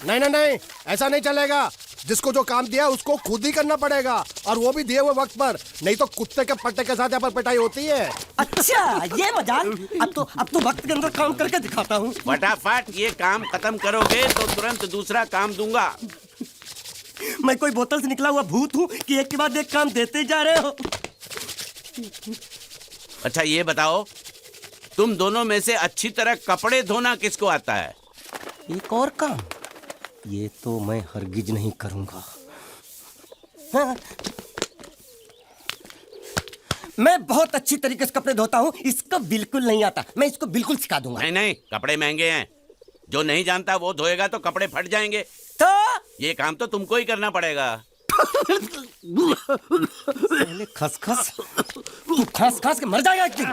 नहीं नहीं नहीं, ऐसा नहीं चलेगा। जिसको जो काम दिया उसको खुद ही करना पड़ेगा, और वो भी दिए हुए वक्त पर, नहीं तो कुत्ते के पट्टे के साथ यहाँ पर पिटाई होती है। अच्छा ये मजाक। अब तो वक्त के अंदर काम करके दिखाता हूँ। फटाफट ये काम खत्म करोगे तो तुरंत दूसरा काम दूंगा। मैं कोई बोतल से निकला हुआ भूत हूँ कि एक के बाद एक काम देते जा रहे हो? अच्छा ये बताओ, तुम दोनों में से अच्छी तरह कपड़े धोना किसको आता है? एक और काम, ये तो मैं हरगिज नहीं करूंगा। हाँ। मैं बहुत अच्छी तरीके से कपड़े धोता हूँ, इसको बिल्कुल नहीं आता। मैं इसको बिल्कुल सिखा दूंगा। नहीं नहीं, कपड़े महंगे हैं। जो नहीं जानता वो धोएगा तो कपड़े फट जाएंगे। तो ये काम तो तुमको ही करना पड़ेगा। खसखस, तू खस खस के मर जाएगा एक दिन।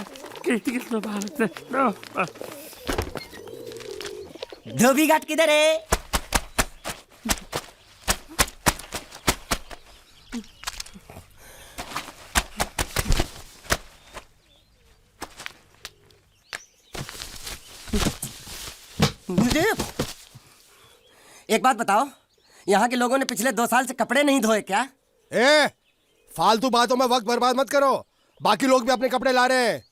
धोबी घाट किधर है? मुझे एक बात बताओ, यहाँ के लोगों ने पिछले 2 साल से कपड़े नहीं धोए क्या? फालतू बातों में वक्त बर्बाद मत करो, बाकी लोग भी अपने कपड़े ला रहे हैं।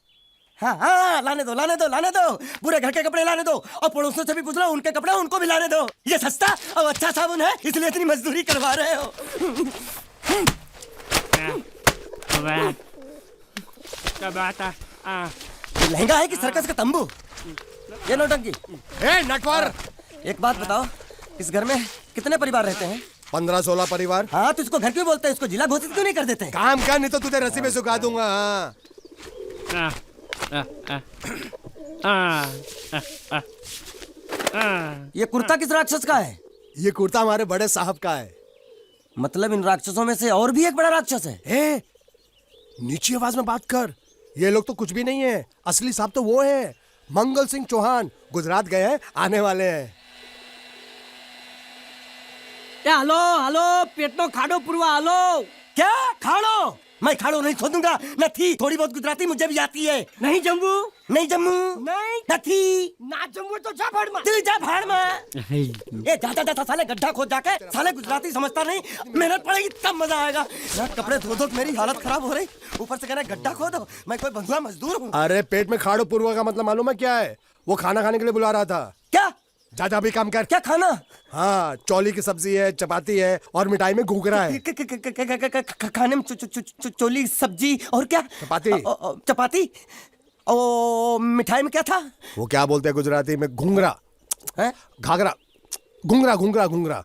हाँ, लाने दो लाने दो लाने दो, पूरे घर के कपड़े लाने दो, और पड़ोसियों से भी पूछ लो, उनके कपड़े उनको भी लाने दो। ये सस्ता और अच्छा साबुन है, इसलिए इतनी मजदूरी करवा रहे हो। ये लहंगा है कि सर्कस का तंबू? ये नौटंकी। नटवर, एक बात बताओ, इस घर में कितने परिवार रहते हैं? 15-16 परिवार। हाँ, तो इसको घर क्यों बोलते हैं? इसको जिला घोषित क्यों नहीं कर देते? काम कर, नहीं तो तुझे रस्सी में सुखा दूंगा। ये कुर्ता किस राक्षस का है? ये कुर्ता हमारे बड़े साहब का है। मतलब इन राक्षसों में से और भी एक बड़ा राक्षस है? नीची आवाज में बात कर, ये लोग तो कुछ भी नहीं है। असली साहब तो वो है, मंगल सिंह चौहान, गुजरात गए हैं, आने वाले हैं। हेलो हेलो, पेटनो खाड़ो पुरवा। हेलो, क्या खाड़ो? मैं खाड़ो नहीं खोदूंगा। न थी, थोड़ी बहुत गुजराती मुझे भी आती है। नहीं जम्मू, नहीं जम्मू, नहीं नथी, ना जम्मू तो जा भाड़ में। तू जा भाड़ में। ये जाता जाता साले गड्ढा खोद जाके, साले गुजराती समझता नहीं, मेहनत पड़ेगी तब मजा आएगा। ना कपड़े धो धो मेरी हालत खराब हो रही, ऊपर से कह रहे गड्ढा खोदो। मैं कोई बंधुआ मजदूर हूँ? अरे पेट में खाड़ो पूर्वा का मतलब मालूम है क्या है? वो खाना खाने के लिए बुला रहा था। क्या जा भी काम कर। क्या खाना? हाँ, चौली की सब्जी है, चपाती है और मिठाई में घूघरा है। खाने में चोली सब्जी और क्या? चपाती। चपाती। ओ मिठाई में क्या था? वो क्या बोलते हैं गुजराती में? घूंघरा है, घाघरा, घूंघरा घूंघरा घूंघरा।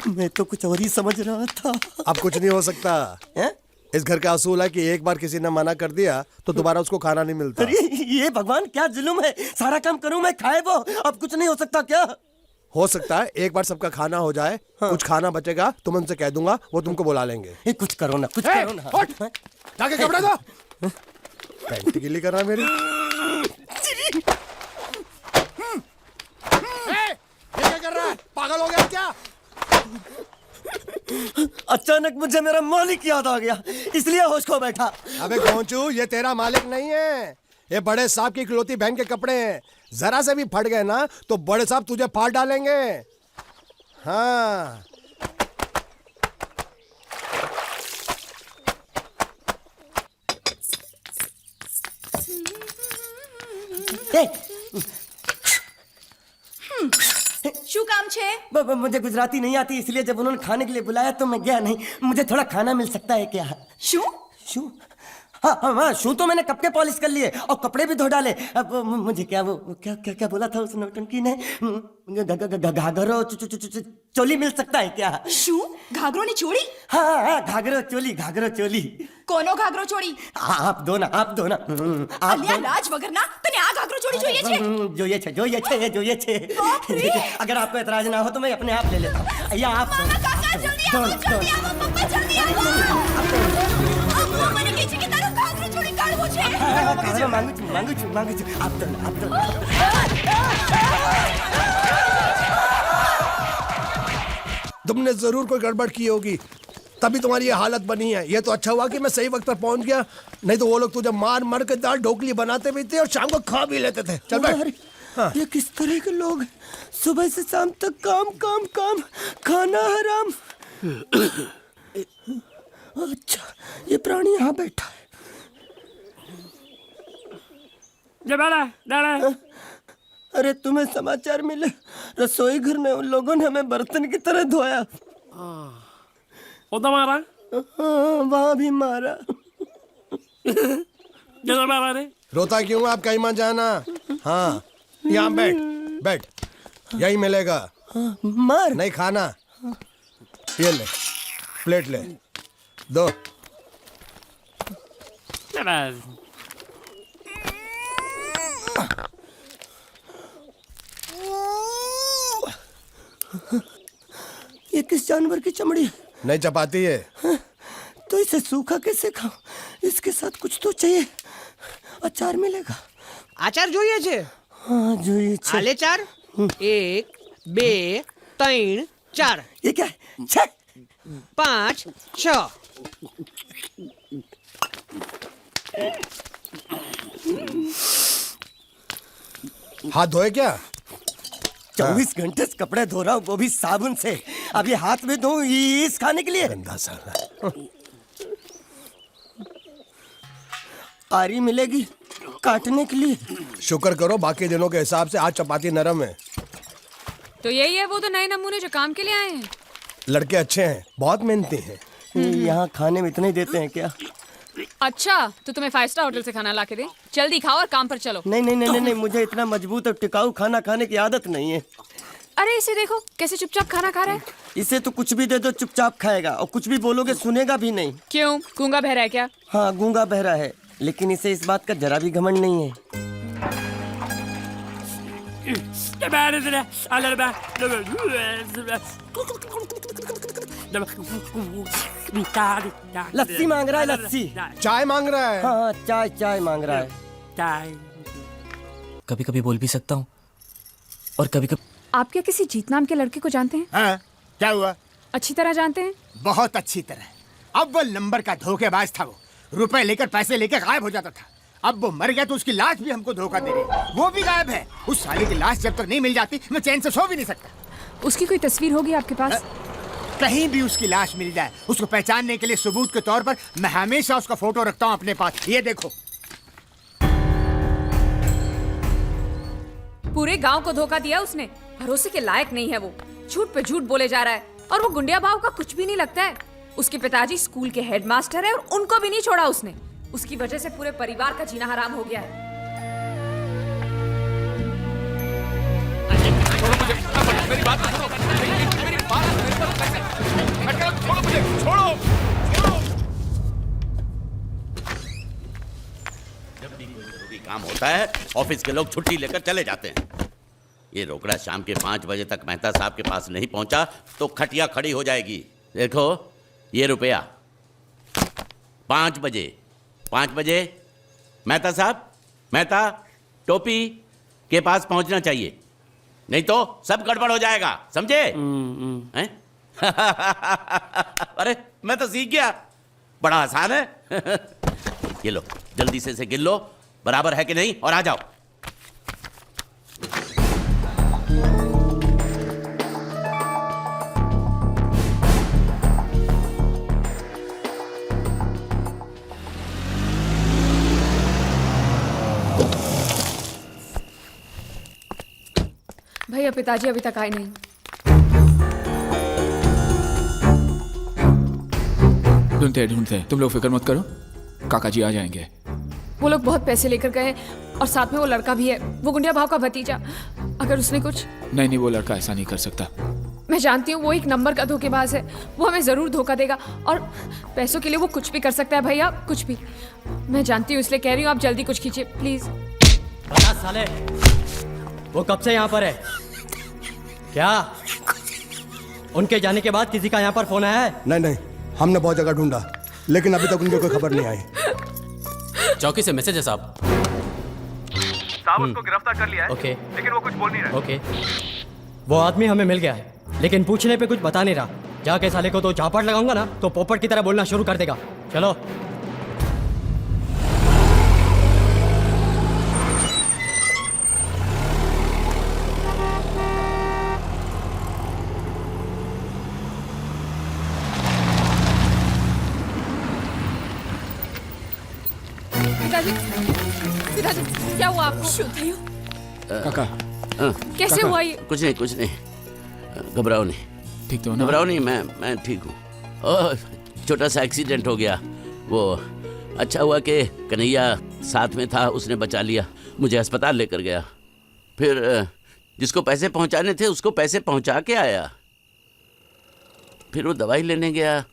मैं तो कुछ और ही समझ रहा था। अब कुछ नहीं हो सकता है? इस घर का असूल है कि एक बार किसी ने मना कर दिया तो दोबारा उसको खाना नहीं मिलता। अरे ये भगवान क्या जुल्म है, सारा काम करूं मैं, खाए वो। अब कुछ नहीं हो सकता क्या? हो सकता है एक बार सबका खाना हो जाए। हाँ। कुछ खाना बचेगा तो मैं उनसे कह दूंगा, वो तुमको बुला लेंगे। कुछ करो ना, कुछ करो ना। जाके कपड़े दो। पैंट गिली कर रहा मेरी। ये क्या कर रहा है? पागल हो गया क्या? अचानक मुझे मेरा मालिक याद आ गया, इसलिए होश खो बैठा। अबे गोंचू, ये तेरा मालिक नहीं है, ये बड़े साहब की इकलौती बहन के कपड़े हैं। जरा से भी फट गए ना तो बड़े साहब तुझे फाड़ डालेंगे। हाँ। શું કામ છે? मुझे गुजराती नहीं आती, इसलिए जब उन्होंने खाने के लिए बुलाया तो मैं गया नहीं। मुझे थोड़ा खाना मिल सकता है क्या? શું? शू? हाँ हाँ हाँ, शू तो मैंने कब के पॉलिश कर लिए और कपड़े भी धो डाले। अब मुझे क्या वो क्या क्या क्या बोला था उस नौटंकी ने? घाघरो चोली मिल सकता है क्या? શું? ઘાઘરોની ચોળી? हाँ हाँ, घाघरो चोली, घाघरो चोली। કોનો ઘાઘરો ચોળી? आप दो ना, आप दो ना। અલ્યા લાજ વગરના તને આ ઘાઘરો ચોળી જોઈએ છે? જોઈએ છે, જોઈએ છે, જોઈએ છે। अगर आपको एतराज ना हो तो मैं अपने आप ले लेता हूँ। या आप મામા કાકા જલ્દી આવો, જલ્દી આવો, પપ્પા જલ્દી આવો। અમ્મા મને કહે છે કે તારો ઘાઘરો ચોળી કાઢવો છે। मांगू छू, मांगू छू, मांगू छू। आप दो ना, आप दो ना। तुमने जरूर कोई गड़बड़ की होगी, तभी तुम्हारी ये हालत बनी है। ये तो अच्छा हुआ कि मैं सही वक्त पर पहुंच गया, नहीं तो वो लोग तुझे मार मार के दाल ढोकली बनाते भी थे और शाम को खा भी लेते थे। चल बैठ। हाँ। ये किस तरह के लोग हैं? सुबह से शाम तक काम काम काम, खाना हराम। अच्छा, ये प्राणी यहाँ बैठा है। अरे तुम्हें समाचार मिले? रसोई घर में उन लोगों ने हमें बर्तन की तरह धोया। मारा? वहाँ भी मारा। रोता क्यों? आप कहीं मत जाना। हाँ, यहाँ बैठ, बैठ, यही मिलेगा। मार नहीं खाना, ये ले, प्लेट ले, दो। ये किस जानवर की चमड़ी है? नहीं चपाती है। तो इसे सूखा कैसे खाऊं? इसके साथ कुछ तो चाहिए। अचार मिलेगा? આચાર જોઈએ છે? हाँ જોઈએ છે। આલે ચાર? 1 2 3 4 ये क्या है? 6 5 6 हाथ धोए क्या? 24 घंटे से कपड़े धो रहा हूँ, वो भी साबुन से। अब ये हाथ में धो इस खाने के लिए? गंदा साला। आरी मिलेगी काटने के लिए? शुक्र करो बाकी दिनों के हिसाब से आज चपाती नरम है। तो यही है वो तो नए नमूने जो काम के लिए आए हैं। लड़के अच्छे हैं, बहुत मेहनती हैं। यहाँ खाने में इतना ही देते हैं क्या? अच्छा, तो तुम्हें 5 स्टार होटल से खाना ला के दे? जल्दी खाओ और काम पर चलो। नहीं नहीं नहीं नहीं, मुझे इतना मजबूत और टिकाऊ खाना खाने की आदत नहीं है। अरे इसे देखो कैसे चुपचाप खाना खा रहा है। इसे तो कुछ भी दे दो चुपचाप खाएगा, और कुछ भी बोलोगे सुनेगा भी नहीं। क्यों, गूंगा बहरा है क्या? हाँ गूंगा बहरा है, लेकिन इसे इस बात का जरा भी घमंड नहीं है। लस्सी मांग रहा है, लस्सी। चाय मांग रहा है। हाँ चाय चाय मांग रहा है। चाय। कभी कभी बोल भी सकता हूँ और कभी कभी। आप क्या किसी जीत नाम के लड़के को जानते हैं? हाँ, क्या हुआ? अच्छी तरह जानते हैं? बहुत अच्छी तरह। अव्वल नंबर का धोखेबाज था वो, रुपए लेकर पैसे लेकर गायब हो जाता था। अब वो मर गया तो उसकी लाश भी हमको धोखा दे रही है, वो भी गायब है। उस साले की लाश जब तक नहीं मिल जाती मैं चैन से सो भी नहीं सकता। उसकी कोई तस्वीर होगी आपके पास? कहीं भी उसकी लाश मिल जाए, उसको पहचानने के लिए सबूत के तौर पर मैं हमेशा उसका फोटो रखता हूँ अपने पास। ये देखो। पूरे गांव को धोखा दिया उसने। भरोसे के लायक नहीं है वो, झूठ पे झूठ बोले जा रहा है। और वो गुंडिया भाव का कुछ भी नहीं लगता है। उसके पिताजी स्कूल के हेडमास्टर है और उनको भी नहीं छोड़ा उसने। उसकी वजह से पूरे परिवार का जीना हराम हो गया है। मेरी बात सुनो, मेरी बात छोड़ो मुझे, छोड़ो। जब भी कोई जरूरी काम होता है ऑफिस के लोग छुट्टी लेकर चले जाते हैं। ये रोकड़ा शाम के 5 बजे तक मेहता साहब के पास नहीं पहुंचा तो खटिया खड़ी हो जाएगी। देखो ये रुपया 5 बजे मेहता साहब, मेहता टोपी के पास पहुंचना चाहिए, नहीं तो सब गड़बड़ हो जाएगा, समझे? हैं? अरे मैं तो सीख गया, बड़ा आसान है। ये लो जल्दी से इसे गिन लो, बराबर है कि नहीं, और आ जाओ। भैया पिताजी अभी तक आए नहीं। ढूंढते तुम लोग फिक्र मत करो, काका जी आ जाएंगे। वो लोग बहुत पैसे लेकर गए और साथ में वो लड़का भी है, वो गुंडिया भाव का भतीजा। अगर उसने कुछ... नहीं, वो लड़का ऐसा नहीं कर सकता। मैं जानती हूँ वो एक नंबर का धोखेबाज है, वो हमें जरूर धोखा देगा और पैसों के लिए वो कुछ भी कर सकता है भैया, कुछ भी। मैं जानती हूँ इसलिए कह रही हूँ, आप जल्दी कुछ कीजिए प्लीज। बता साले, वो कब से यहाँ पर है? क्या उनके जाने के बाद किसी का यहाँ पर फोन आया है? नहीं, हमने बहुत जगह ढूंढा लेकिन अभी तक उनकी कोई खबर नहीं आई। चौकी से मैसेज है साहब। उसको गिरफ्तार कर लिया है। ओके। लेकिन वो कुछ बोल नहीं रहा। ओके। वो आदमी हमें मिल गया है लेकिन पूछने पे कुछ बता नहीं रहा। जाके साले को तो झापड़ लगाऊंगा ना तो पोपट की तरह बोलना शुरू कर देगा। चलो। पिताजी क्या हुआ आपको? काका कैसे हुआ ये? कुछ नहीं, घबराओ नहीं। ठीक तो ना? घबराओ नहीं, मैं ठीक हूँ। छोटा सा एक्सीडेंट हो गया, वो अच्छा हुआ कि कन्हैया साथ में था, उसने बचा लिया, मुझे अस्पताल लेकर गया। फिर जिसको पैसे पहुंचाने थे उसको पैसे पहुंचा के आया। फिर वो दवाई लेने गया,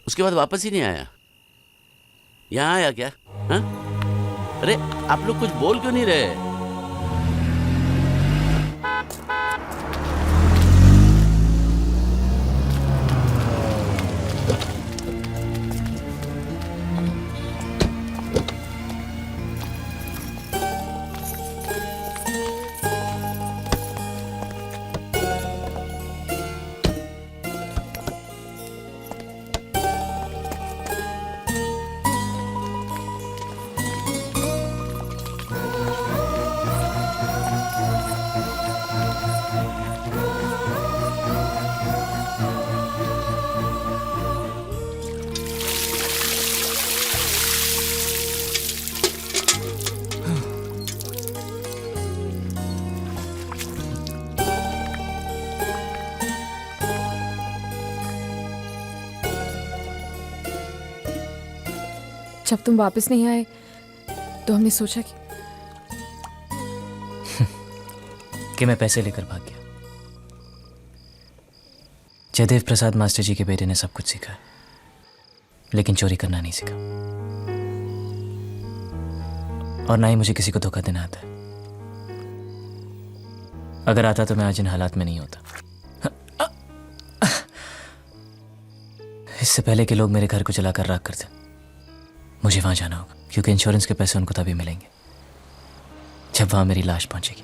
उसके बाद वापस ही नहीं आया। यहाँ आया क्या? हाँ? अरे आप लोग कुछ बोल क्यों नहीं रहे? जब तुम वापस नहीं आए तो हमने सोचा कि मैं पैसे लेकर भाग गया। जयदेव प्रसाद मास्टर जी के बेटे ने सब कुछ सीखा है, लेकिन चोरी करना नहीं सीखा, और ना ही मुझे किसी को धोखा देना आता है। अगर आता तो मैं आज इन हालात में नहीं होता। इससे पहले कि लोग मेरे घर को जलाकर राख कर दें, मुझे वहां जाना होगा, क्योंकि इंश्योरेंस के पैसे उनको तभी मिलेंगे जब वहां मेरी लाश पहुंचेगी।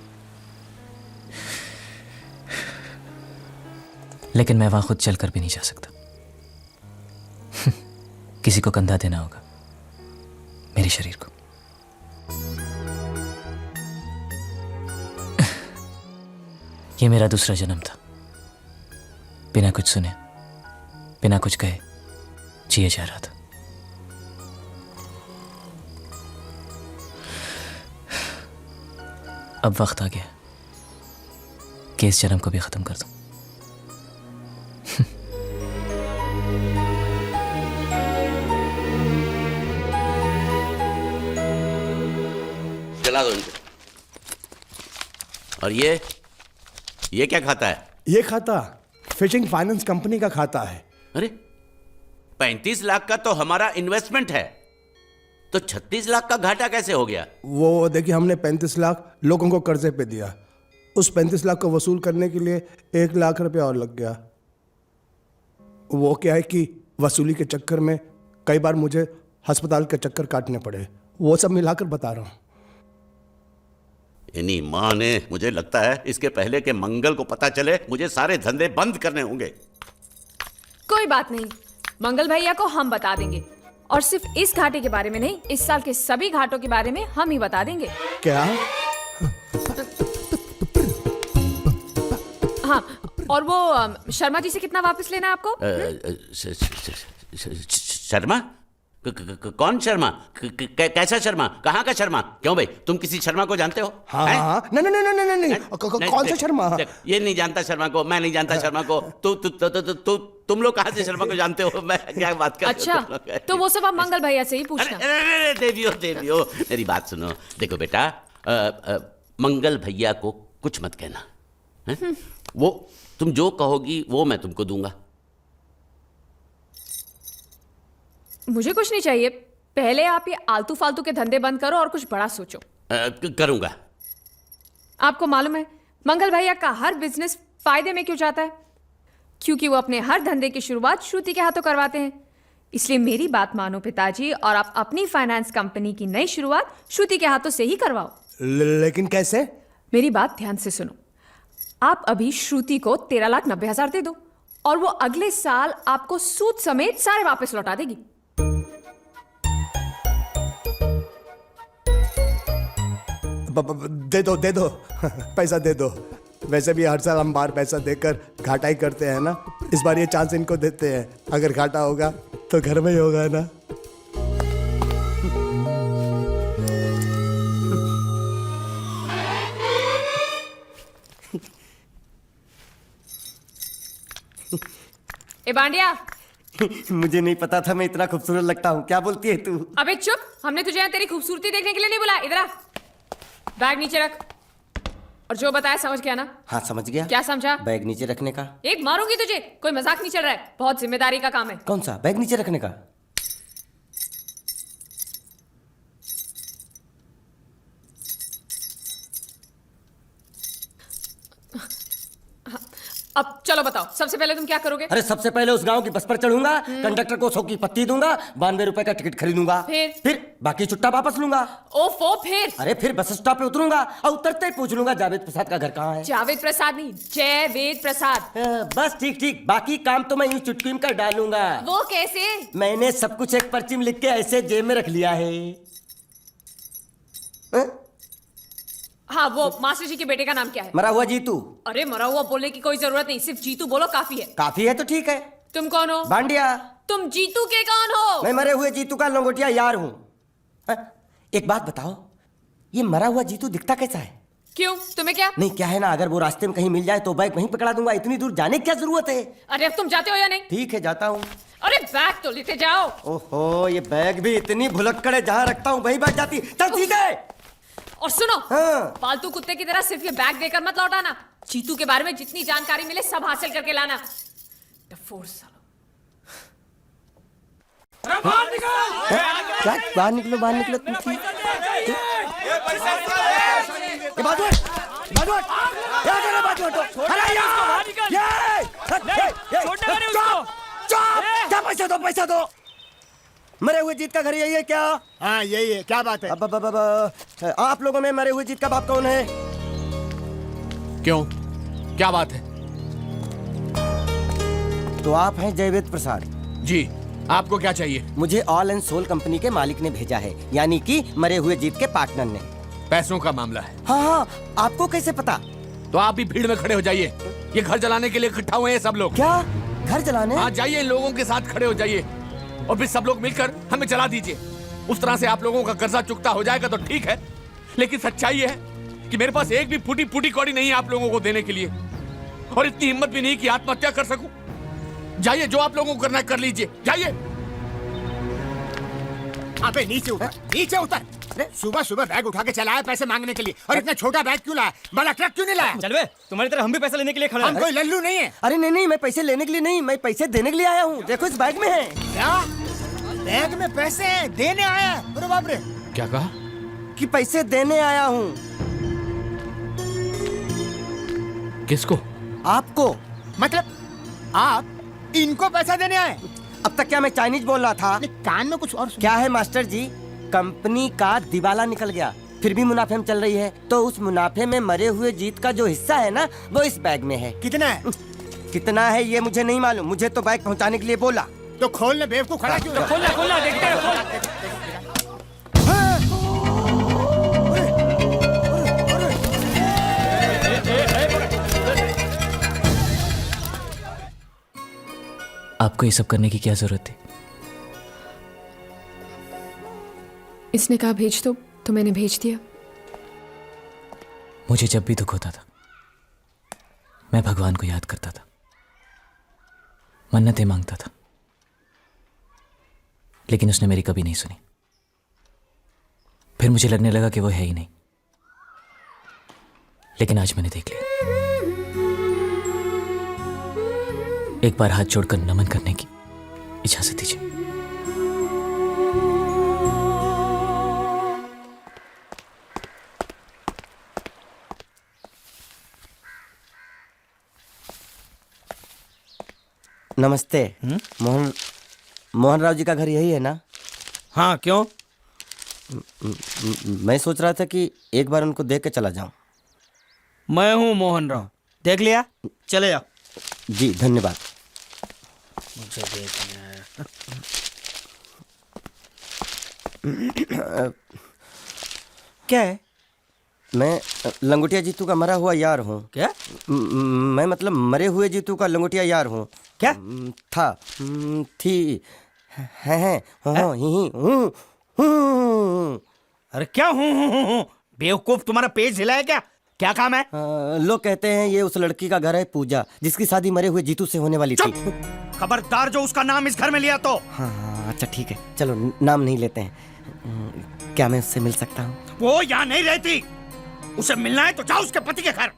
लेकिन मैं वहां खुद चलकर भी नहीं जा सकता। किसी को कंधा देना होगा, मेरे शरीर को। ये मेरा दूसरा जन्म था, बिना कुछ सुने, बिना कुछ कहे जिए जा रहा था। अब वक्त आ गया कि इस जन्म को भी खत्म कर दूं। चला दो इनको। और ये क्या खाता है? ये खाता फिशिंग फाइनेंस कंपनी का खाता है। अरे 35 लाख का तो हमारा इन्वेस्टमेंट है, तो 36 लाख का घाटा कैसे हो गया? वो देखिए, हमने 35 लाख लोगों को कर्जे पे दिया। उस 35 लाख को वसूल करने के लिए 1 लाख रुपया और लग गया। वो क्या है कि वसूली के चक्कर में कई बार मुझे अस्पताल के चक्कर काटने पड़े। वो सब मिलाकर बता रहा हूँ। इन्हीं माँ ने, मुझे लगता है इसके पहले के मंगल को पता चले मुझे सारे धंधे बंद करने होंगे। कोई बात नहीं, मंगल भैया को हम बता देंगे। और सिर्फ इस घाटे के बारे में नहीं, इस साल के सभी घाटों के बारे में हम ही बता देंगे। क्या? हाँ, और वो शर्मा जी से कितना वापस लेना है आपको? शर्मा? कौन शर्मा? कैसा शर्मा? कहाँ का शर्मा? क्यों भाई, तुम किसी शर्मा को जानते हो? हाँ, नहीं, कौन सा शर्मा? ये नहीं जानता शर्मा को, मैं नहीं जानता शर्मा को। तुम लोग कहाँ से शर्मा को जानते हो? मैं क्या बात कर रहा हूँ? अच्छा, तो वो सब आप मंगल भैया से ही पूछना। देवियो, मेरी बात सुनो। देखो बेटा, मंगल भैया को कुछ मत कहना है? वो तुम जो कहोगी वो मैं तुमको दूंगा। मुझे कुछ नहीं चाहिए, पहले आप ये आलतू फालतू के धंधे बंद करो और कुछ बड़ा सोचो। करूंगा। आपको मालूम है मंगल भैया का हर बिजनेस फायदे में क्यों जाता है? क्योंकि वो अपने हर धंधे की शुरुआत श्रुति के हाथों करवाते हैं। इसलिए मेरी बात मानो पिताजी, और आप अपनी फाइनेंस कंपनी की नई शुरुआत श्रुति के हाथों से ही करवाओ। लेकिन कैसे? मेरी बात ध्यान से सुनो। आप अभी श्रुति को 13,90,000 दे दो और वो अगले साल आपको सूद समेत सारे वापस लौटा देगी। दे दो पैसा दे दो। वैसे भी हर साल हम बाहर पैसा देकर घाटा ही करते हैं ना। इस बार ये चांस इनको देते हैं, अगर घाटा होगा तो घर में ही होगा ना। ए बांडिया, मुझे नहीं पता था मैं इतना खूबसूरत लगता हूँ। क्या बोलती है तू? अबे चुप, हमने तुझे यहाँ तेरी खूबसूरती देखने के लिए नहीं बुलाया। इधर आ, बैग नीचे रख। और जो बताया समझ गया ना? हाँ समझ गया। क्या समझा? बैग नीचे रखने का। एक मारूंगी तुझे, कोई मजाक नहीं चल रहा है, बहुत जिम्मेदारी का काम है। कौन सा? बैग नीचे रखने का। अब चलो बताओ, सबसे पहले तुम क्या करोगे? अरे सबसे पहले उस गांव की बस पर चढ़ूंगा, कंडक्टर को 100 की पत्ती दूंगा, 92 रुपए का टिकट खरीदूंगा। फिर बाकी चुट्टा वापस लूंगा। ओफो, फिर? अरे फिर बस स्टॉप पे उतरूंगा और उतरते ही पूछ लूंगा जावेद प्रसाद का घर कहाँ है। जावेद प्रसाद नहीं, जयवेद प्रसाद। बस ठीक, बाकी काम तो मैं यूं चुटकी में कर डालूंगा। वो कैसे? मैंने सब कुछ एक पर्ची में लिख के ऐसे जेब में रख लिया है। हाँ, वो मास्टर जी के बेटे का नाम क्या है? मरा हुआ जीतू। अरे मरा हुआ बोलने की कोई जरूरत नहीं, सिर्फ जीतू बोलो काफी है। काफी है तो ठीक है। तुम कौन हो? बांडिया। तुम जीतू के कौन हो? मैं मरे हुए जीतू का लंगोटिया यार हूँ। एक बात बताओ, ये मरा हुआ जीतू दिखता कैसा है? क्यों, तुम्हें क्या? नहीं क्या है ना, अगर वो रास्ते में कहीं मिल जाए तो बैग वहीं पकड़ा दूंगा। इतनी दूर जाने की क्या जरूरत है? अरे अब तुम जाते हो या नहीं? ठीक है जाता हूँ। अरे बैग तो लेते जाओ। ओहो, ये बैग भी इतनी भुलक्कड़ है, जहाँ रखता हूँ वहीं बैठ जाती। चल ठीक है। और सुनो, पालतू कुत्ते की तरह सिर्फ ये बैग देकर मत लौटाना। जीतू के बारे में जितनी जानकारी मिले सब हासिल करके लाना। डफोर सालो। बाहर निकलो तुम। पैसा दो। मरे हुए जीत का घर यही है क्या? हाँ यही है। क्या बात है? आप लोगों में मरे हुए जीत का बाप कौन है? क्यों, क्या बात है? तो आप हैं जयवेद प्रसाद जी। आपको क्या चाहिए? मुझे ऑल एंड सोल कंपनी के मालिक ने भेजा है, यानी कि मरे हुए जीत के पार्टनर ने। पैसों का मामला है। हाँ, आपको कैसे पता? तो आप भी भीड़ में खड़े हो जाइए। ये घर जलाने के लिए इकट्ठा हुए हैं सब लोग। क्या घर जलाने? हाँ जाइए, इन लोगों के साथ खड़े हो जाइए और फिर सब लोग मिलकर हमें जला दीजिए। उस तरह से आप लोगों का कर्जा चुकता हो जाएगा तो ठीक है, लेकिन सच्चाई है कि मेरे पास एक भी फूटी फूटी कौड़ी नहीं है आप लोगों को देने के लिए, और इतनी हिम्मत भी नहीं कि आत्महत्या कर सकूं। जाइए, जो आप लोगों को करना है कर लीजिए, जाइए। अबे नीचे उतर, नीचे उतर। अरे सुबह सुबह बैग उठा के चला है पैसे मांगने के लिए, और इतना छोटा बैग क्यों लाया? बड़ा ट्रक क्यों नहीं लाया? चल बे, तुम्हारी तरह हम भी पैसे लेने के लिए खड़े हम कोई लल्लू नहीं है। अरे नहीं नहीं, मैं पैसे लेने के लिए नहीं, मैं पैसे देने के लिए आया हूँ। देखो इस बैग में है। क्या बैग में पैसे हैं? देने आया? अरे बाप रे। क्या कहा? कि पैसे देने आया हूँ। किसको? आपको। मतलब आप इनको पैसा देने आए? अब तक क्या मैं चाइनीज बोल रहा था? कान में कुछ और क्या है मास्टर जी, कंपनी का दिवाला निकल गया, फिर भी मुनाफे में चल रही है, तो उस मुनाफे में मरे हुए जीत का जो हिस्सा है ना, वो इस बैग में है। कितना है? कितना है ये मुझे नहीं मालूम, मुझे तो बैग पहुंचाने के लिए बोला। तो खोलने बेवकूफ खड़ा क्यों? खोलना खोलना, देखते हैं, खोल। आपको ये सब करने की क्या जरूरत थी? इसने कहा भेज दो तो मैंने भेज दिया। मुझे जब भी दुख होता था मैं भगवान को याद करता था, मन्नतें मांगता था, लेकिन उसने मेरी कभी नहीं सुनी। फिर मुझे लगने लगा कि वो है ही नहीं, लेकिन आज मैंने देख लिया। एक बार हाथ जोड़कर नमन करने की इजाजत दीजिए। नमस्ते। मोहन राव जी का घर यही है ना? हाँ, क्यों? मैं सोच रहा था कि एक बार उनको देख के चला जाऊं। मैं हूँ मोहन राव, देख लिया, चले जाओ। जी धन्यवाद। मुझे देखना है। क्या है? मैं लंगोटिया जीतू का मरा हुआ यार हूँ। क्या? मैं मतलब मरे हुए जीतू का लंगोटिया यार हूँ। क्या? था, थी, है, हूँ। अरे क्या हूँ? बेवकूफ, तुम्हारा पेज हिला है क्या? क्या काम है? लोग कहते हैं ये उस लड़की का घर है पूजा, जिसकी शादी मरे हुए जीतू से होने वाली थी। खबरदार जो उसका नाम इस घर में लिया तो। हाँ अच्छा ठीक है, चलो नाम नहीं लेते हैं। क्या मैं उससे मिल सकता हूँ? वो यहाँ नहीं रहती, उसे मिलना है तो जाओ उसके पति के घर।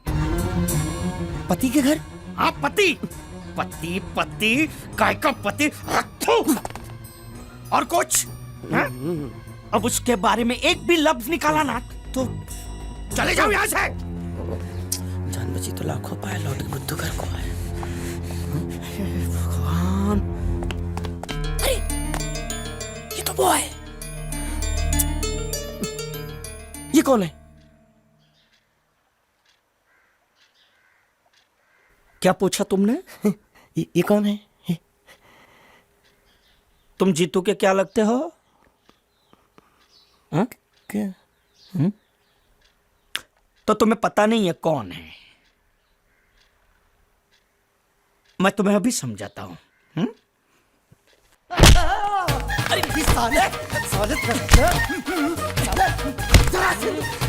पति के घर? हाँ पति, पति पति, काय का पति, और कुछ? अब उसके बारे में एक भी लफ्ज निकाला ना तो चले जाओ यहाँ से। जान बची तो लाखों पाए, लौट के बुद्धू घर को आए। भगवान, अरे ये तो वो है। ये कौन है? क्या पूछा तुमने? ये कौन है? तुम जीतू के क्या लगते हो? हाँ? क्या? तो तुम्हें पता नहीं है कौन है? मैं तुम्हें अभी समझाता हूं। अरे साले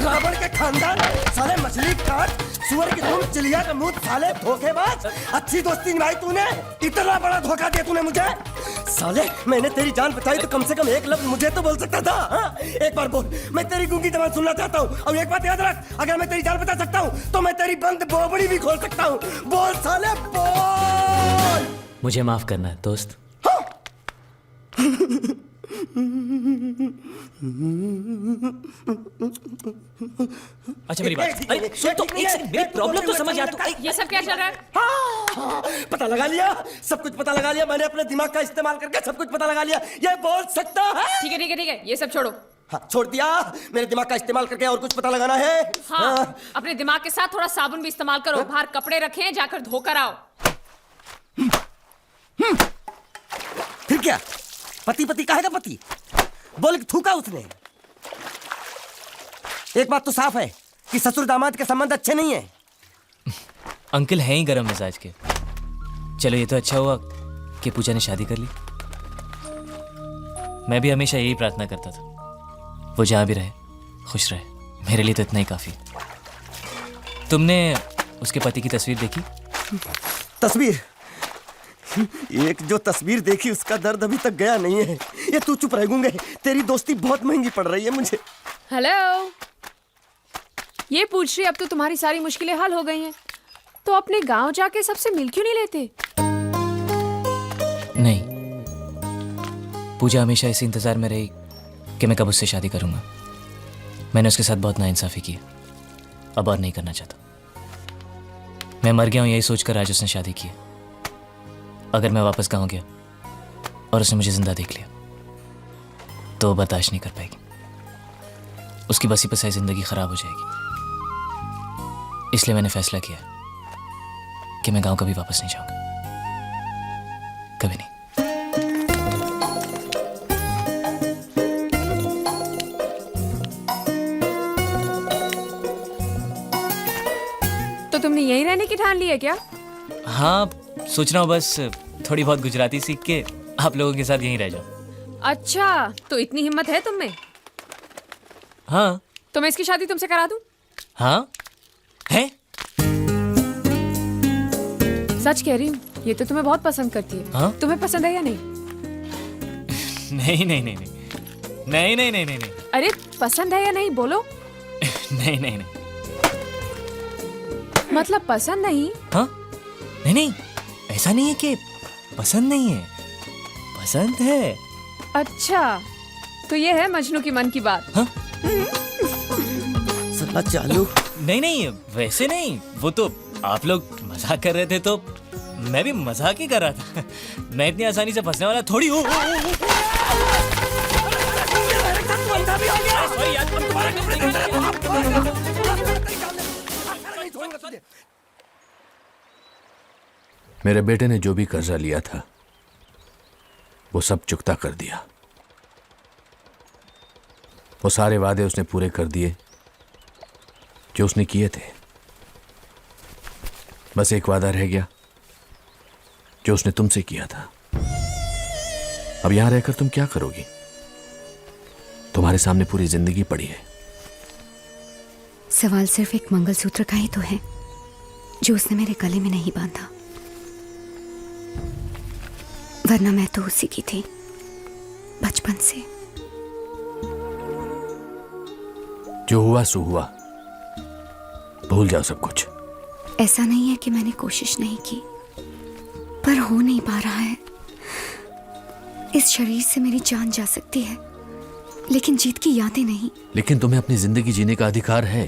रावण के खानदान, साले मछली काट, सुअर की तुम, चिड़िया का मुंह, साले धोखेबाज। अच्छी दोस्ती निभाई तूने, इतना बड़ा धोखा दिया तूने मुझे। साले मैंने तेरी जान बचाई तो कम से कम एक लफ्ज मुझे तो बोल सकता था। हाँ? एक बार बोल, मैं तेरी गूंगी जबान सुनना चाहता हूँ। और एक बात याद रख, अगर मैं तेरी जान बचा सकता हूँ तो मैं तेरी बंद बोबड़ी भी खोल सकता हूँ। बोल साले बोल। मुझे माफ करना है दोस्त। अच्छा मेरी बात, अरे सुन तो, एक सेकंड, मेरी प्रॉब्लम तो समझ आ। तो ये सब क्या चल रहा है? पता लगा लिया, सब कुछ पता लगा लिया मैंने, अपने दिमाग का इस्तेमाल करके सब कुछ पता लगा लिया। ये बोल सकता है? ठीक है ठीक है ठीक है, ये सब छोड़ो। हाँ छोड़ दिया, मेरे दिमाग का इस्तेमाल करके और कुछ पता लगाना है। हाँ, अपने दिमाग के साथ थोड़ा साबुन भी इस्तेमाल करो। बाहर कपड़े रखे हैं, जाकर धोकर आओ। फिर क्या? पति पति कहेगा पति, बोल के थूका उसने। एक बात तो साफ है कि ससुर दामाद के संबंध अच्छे नहीं है। अंकल हैं ही गरम मिजाज के। चलो ये तो अच्छा हुआ कि पूजा ने शादी कर ली। मैं भी हमेशा यही प्रार्थना करता था, वो जहाँ भी रहे खुश रहे। मेरे लिए तो इतना ही काफी। तुमने उसके पति की तस्वीर देखी? तस्वीर? एक जो तस्वीर देखी उसका दर्द अभी तक गया नहीं है। ये तू चुप रह गूंगे, तेरी दोस्ती बहुत महंगी पड़ रही है मुझे। हेलो, ये पूछ रही अब तो तुम्हारी सारी मुश्किलें हल हो गई हैं, तो अपने गांव जाके सबसे मिल क्यों नहीं लेते? नहीं, पूजा हमेशा इसी इंतजार में रही कि मैं कब उससे शादी करूंगा। मैंने उसके साथ बहुत नाइंसाफी की, अब और नहीं करना चाहता। मैं मर गया हूं यही सोचकर आज उसने शादी की है। अगर मैं वापस गांव गया और उसने मुझे जिंदा देख लिया तो बर्दाश्त नहीं कर पाएगी। उसकी बसी बसाई जिंदगी खराब हो जाएगी। इसलिए मैंने फैसला किया कि मैं गांव कभी वापस नहीं जाऊंगा, कभी नहीं। तो तुमने यहीं रहने की ठान ली है क्या? हाँ, सोच रहा हूँ बस थोड़ी बहुत गुजराती सीख के आप लोगों के साथ यहीं रह जाऊं। अच्छा, तो इतनी हिम्मत है तुम में? हाँ। तो मैं इसकी शादी तुमसे करा दूं? हाँ है? सच कह रही हूँ, ये तो तुम्हें बहुत पसंद करती है। हाँ? तुम्हें पसंद है या नहीं? नहीं नहीं नहीं नहीं नहीं नहीं नहीं नहीं नहीं। अरे पसंद है या नहीं बोलो? नहीं नहीं नहीं। मतलब पसंद नहीं? हाँ? नहीं नहीं, ऐसा नहीं है कि पसंद नहीं है, पसंद है। अच्छा, तो ये है मजनू की मन की बात। हाँ? साला चालू। नहीं नहीं, वैसे नहीं, वो तो आप लोग मजाक कर रहे थे तो मैं भी मजाक ही कर रहा था। मैं इतनी आसानी से फंसने वाला थोड़ी हूँ। मेरे बेटे ने जो भी कर्जा लिया था वो सब चुकता कर दिया। वो सारे वादे उसने पूरे कर दिए जो उसने किए थे। बस एक वादा रह गया जो उसने तुमसे किया था। अब यहां रहकर तुम क्या करोगी? तुम्हारे सामने पूरी जिंदगी पड़ी है। सवाल सिर्फ एक मंगलसूत्र का ही तो है जो उसने मेरे गले में नहीं बांधा, वरना मैं तो उसी की थी बचपन से। जो हुआ सो हुआ, भूल जाओ सब कुछ। ऐसा नहीं है कि मैंने कोशिश नहीं की, पर हो नहीं पा रहा है। इस शरीर से मेरी जान जा सकती है, लेकिन जीत की यादें नहीं। लेकिन तुम्हें अपनी जिंदगी जीने का अधिकार है।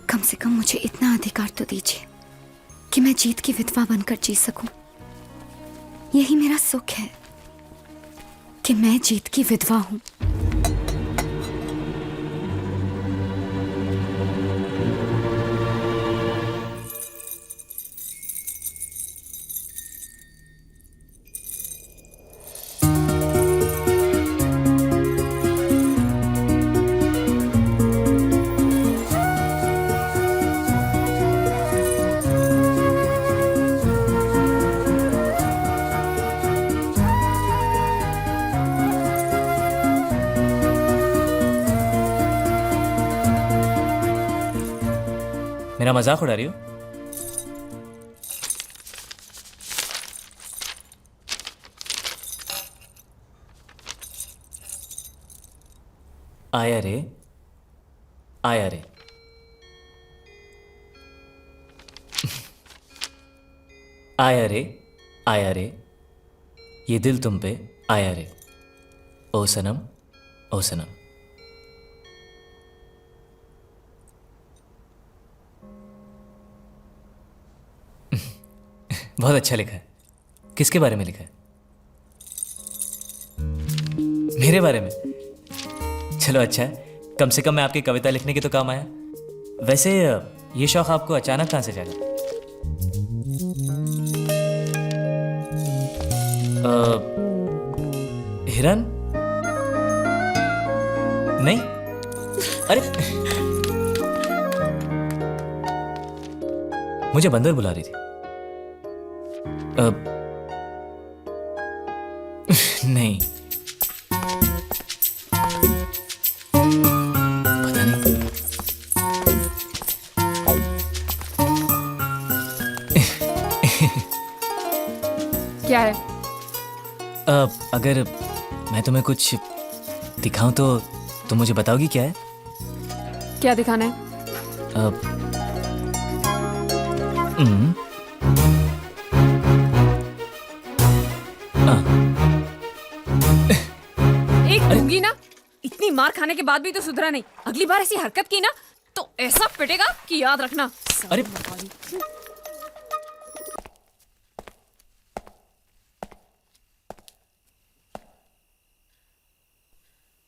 कम से कम मुझे इतना अधिकार तो दीजिए कि मैं जीत की विधवा बनकर जी सकूं। यही मेरा सुख है कि मैं जीत की विधवा हूं। मेरा मजाक उड़ा रही हो? आया रे, आया रे। आया रे, आया रे, ये दिल तुम पे आया रे। ओ सनम, ओ सनम। बहुत अच्छा लिखा है। किसके बारे में लिखा है? मेरे बारे में? चलो अच्छा है, कम से कम मैं आपकी कविता लिखने के तो काम आया। वैसे ये शौक आपको अचानक कहां से जागा? हिरन? नहीं? अरे मुझे बंदर बुला रही थी। नहीं, पता नहीं। क्या है? अगर मैं तुम्हें कुछ दिखाऊं तो तुम मुझे बताओगी क्या है? क्या दिखाना है? एक दूंगी ना, इतनी मार खाने के बाद भी तो सुधरा नहीं। अगली बार ऐसी हरकत की ना तो ऐसा पिटेगा कि याद रखना। अरे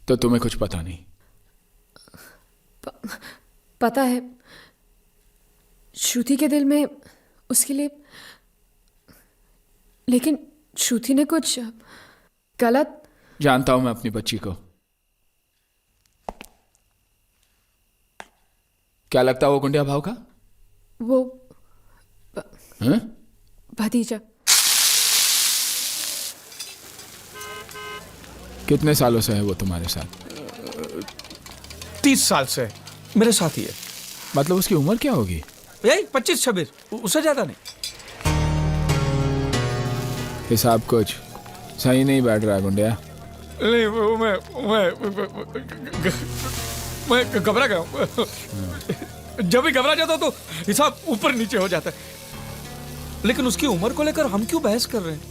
तो तुम्हें कुछ पता नहीं? पता है, श्रुति के दिल में उसके लिए, लेकिन श्रुति ने कुछ गलत। जानता हूं मैं अपनी बच्ची को। क्या लगता है वो गुंडिया भाव का? वो हैं? भतीजा। कितने सालों से है वो तुम्हारे साथ? 30 साल से मेरे साथ ही है। मतलब उसकी उम्र क्या होगी? यही 25-26, उससे ज्यादा नहीं। हिसाब कुछ सही नहीं बैठ रहा है गुंडिया। नहीं, वो मैं घबरा गया हूँ। जब भी घबरा जाता तो हिसाब ऊपर नीचे हो जाता है। लेकिन उसकी उम्र को लेकर हम क्यों बहस कर रहे हैं?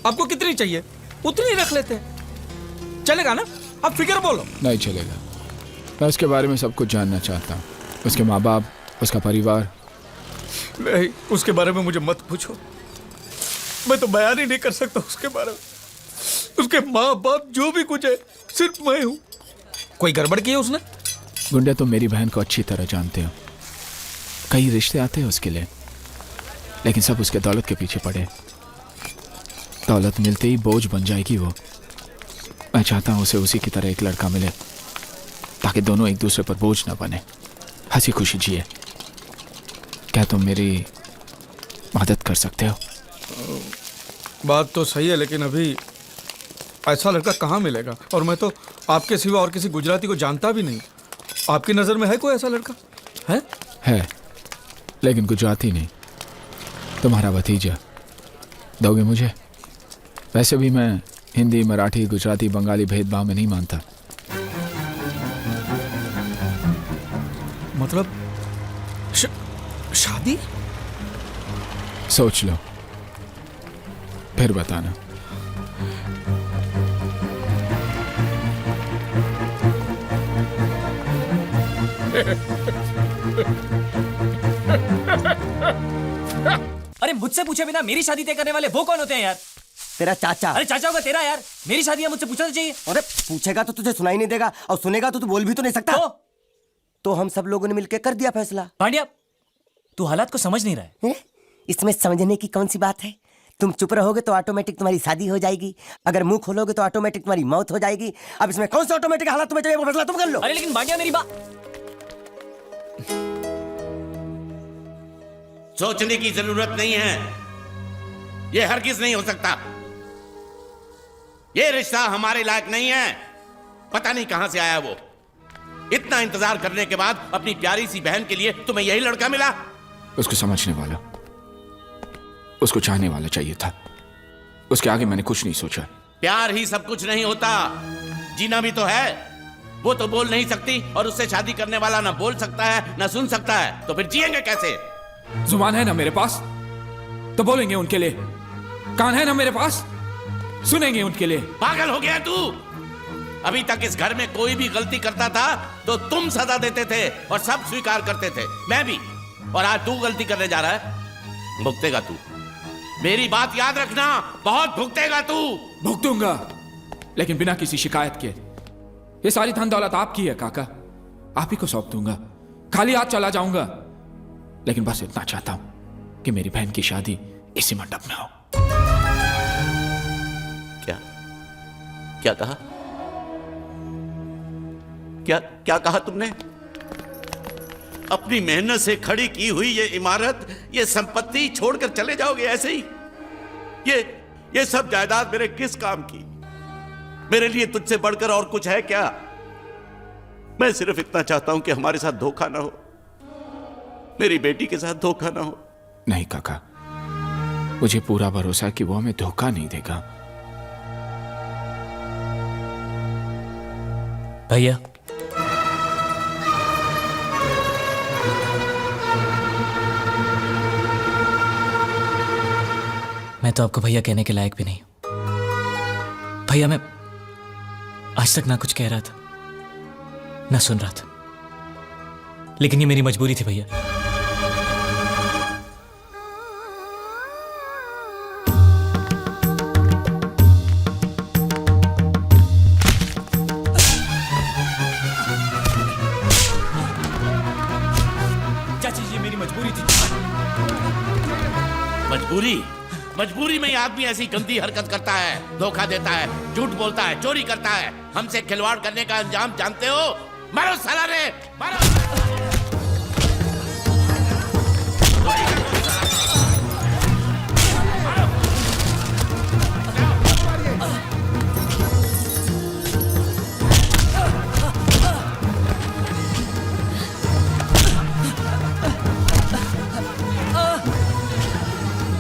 आपको कितनी चाहिए उतनी रख लेते हैं, चलेगा ना? आप फिक्र बोलो। नहीं चलेगा, मैं उसके बारे में सब कुछ जानना चाहता हूँ। उसके माँ बाप, उसका परिवार। नहीं, उसके बारे में मुझे मत पूछो। मैं तो बयान ही नहीं कर सकता उसके बारे में। उसके माँ बाप जो भी कुछ है सिर्फ मैं हूँ। कोई गड़बड़ की है उसने? गुंडिया, तुम मेरी बहन को अच्छी तरह जानते हो। कई रिश्ते आते हैं उसके लिए, लेकिन सब उसके दौलत के पीछे पड़े। दौलत मिलते ही बोझ बन जाएगी वो। मैं चाहता हूँ उसे उसी की तरह एक लड़का मिले, ताकि दोनों एक दूसरे पर बोझ ना बने, हंसी खुशी जिए। क्या तुम मेरी मदद कर सकते हो? बात तो सही है, लेकिन अभी ऐसा लड़का कहाँ मिलेगा? और मैं तो आपके सिवा और किसी गुजराती को जानता भी नहीं। आपकी नज़र में है कोई ऐसा लड़का? है, लेकिन गुजराती नहीं। तुम्हारा भतीजा दोगे मुझे? वैसे भी मैं हिंदी, मराठी, गुजराती, बंगाली भेदभाव में नहीं मानता। मतलब शादी? सोच लो, फिर बताना। अरे मुझसे पूछे बिना मेरी शादी तय करने वाले वो कौन होते हैं यार? तेरा चाचा। अरे चाचा होगा तेरा यार, मेरी शादी है, मुझसे पूछना तो चाहिए। अरे पूछेगा तो तुझे सुनाई नहीं देगा, और सुनेगा तो तू बोल भी तो नहीं सकता। तो हम सब लोगों ने मिलकर कर दिया फैसला। पांड्या, तू हालात को समझ नहीं रहा है। इसमें समझने की कौन सी बात है? तुम चुप रहोगे तो ऑटोमेटिक तुम्हारी शादी हो जाएगी, अगर मुंह खोलोगे तो ऑटोमेटिक तुम्हारी मौत हो जाएगी। अब इसमें कौन सा ऑटोमेटिक हालात तुम्हें चाहिए, वो फैसला तुम कर लो। अरे लेकिन पांड्या मेरी बात। सोचने की जरूरत नहीं है, यह हरगिज नहीं हो सकता। यह रिश्ता हमारे लायक नहीं है। पता नहीं कहां से आया वो। इतना इंतजार करने के बाद अपनी प्यारी सी बहन के लिए तुम्हें यही लड़का मिला? उसको समझने वाला, उसको चाहने वाला चाहिए था। उसके आगे मैंने कुछ नहीं सोचा। प्यार ही सब कुछ नहीं होता, जीना भी तो है। वो तो बोल नहीं सकती, और उससे शादी करने वाला ना बोल सकता है ना सुन सकता है, तो फिर जिएंगे कैसे? जुबान है ना मेरे पास, तो बोलेंगे उनके लिए। कान है ना मेरे पास, सुनेंगे उनके लिए। पागल हो गया तू? अभी तक इस घर में कोई भी गलती करता था तो तुम सजा देते थे और सब स्वीकार करते थे, मैं भी। और आज तू गलती करने जा रहा है, भुगतेगा तू। मेरी बात याद रखना, बहुत भुगतेगा तू। भुगतूंगा, लेकिन बिना किसी शिकायत के। ये सारी धन दौलत आपकी है काका, आप ही को सौंप दूंगा। खाली हाथ चला जाऊंगा, लेकिन बस इतना चाहता हूं कि मेरी बहन की शादी इसी मंडप में हो। क्या कहा? क्या कहा तुमने? अपनी मेहनत से खड़ी की हुई ये इमारत, ये संपत्ति छोड़कर चले जाओगे ऐसे ही? ये सब जायदाद मेरे किस काम की? मेरे लिए तुझसे बढ़कर और कुछ है क्या? मैं सिर्फ इतना चाहता हूं कि हमारे साथ धोखा ना हो, मेरी बेटी के साथ धोखा ना हो। नहीं काका, मुझे पूरा भरोसा है कि वो हमें धोखा नहीं देगा। भैया, मैं तो आपको भैया कहने के लायक भी नहीं हूं। भैया, मैं आज तक ना कुछ कह रहा था ना सुन रहा था, लेकिन ये मेरी मजबूरी थी भैया। चाची जी, मेरी मजबूरी थी। मजबूरी में ये आदमी ऐसी गंदी हरकत करता है, धोखा देता है, झूठ बोलता है, चोरी करता है। हमसे खिलवाड़ करने का अंजाम जानते हो? मारो साला रे, मारो।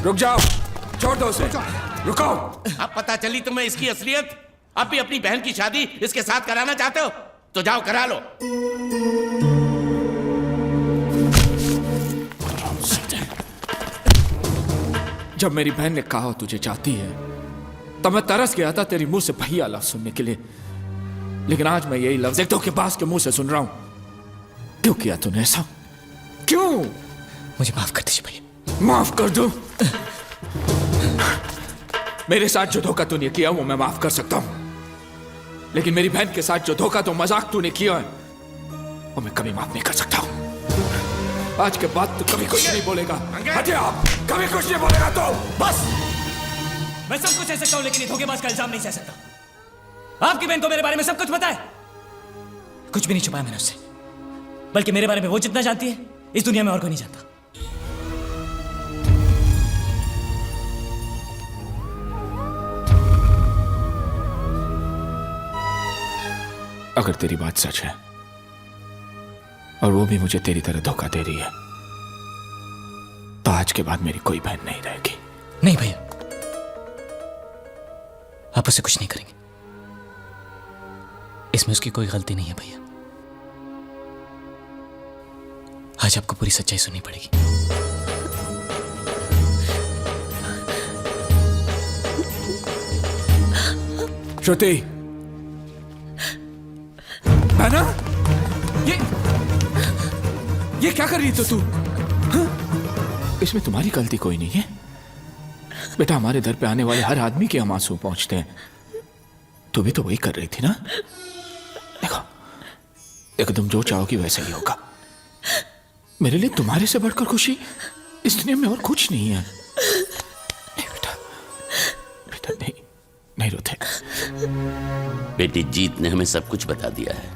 रुक जाओ, छोड़ दो उसे, रुको। अब पता चली तुम्हें इसकी असलियत। अब भी अपनी बहन की शादी इसके साथ कराना चाहते हो तो जाओ करा लो। जब मेरी बहन ने कहा तुझे चाहती है तब मैं तरस गया था तेरी मुंह से भैया लफ्ज सुनने के लिए, लेकिन आज मैं यही लफ्ज एक धोखेबाज के मुंह से सुन रहा हूं। क्यों किया तूने ऐसा? क्यों? मुझे माफ कर दीजिए भैया। माफ कर दो? मेरे साथ जो धोखा तूने किया वो मैं माफ कर सकता हूं, लेकिन मेरी बहन के साथ जो धोखा तो मजाक तूने किया है वो मैं कभी माफ नहीं कर सकता हूं। आज के बाद तू कभी कुछ नहीं बोलेगा। हटे आप, कभी कुछ नहीं बोलेगा तो बस। मैं सब कुछ सह सकता हूं, लेकिन ये धोखेबाज का इल्जाम नहीं सह सकता। आपकी बहन को मेरे बारे में सब कुछ पता है। कुछ भी नहीं छुपाया मैंने उससे, बल्कि मेरे बारे में वो जितना जानती है इस दुनिया में और कोई नहीं जानता। अगर तेरी बात सच है और वो भी मुझे तेरी तरह धोखा दे रही है तो आज के बाद मेरी कोई बहन नहीं रहेगी। नहीं भैया, आप उससे कुछ नहीं करेंगे। इसमें उसकी कोई गलती नहीं है भैया। आज आपको पूरी सच्चाई सुननी पड़ेगी। श्रुति, बहना, ये क्या कर रही तो तू? हाँ? इसमें तुम्हारी गलती कोई नहीं है बेटा। हमारे दर पे आने वाले हर आदमी के हम आंसू पहुंचते हैं। तू भी तो वही कर रही थी ना? देखो देखो, तुम जो चाहोगी वैसा ही होगा। मेरे लिए तुम्हारे से बढ़कर खुशी इस दुनिया में और कुछ नहीं है। नहीं बेटा, बेटा नहीं, नहीं रोते। बेटी, जीत ने हमें सब कुछ बता दिया है।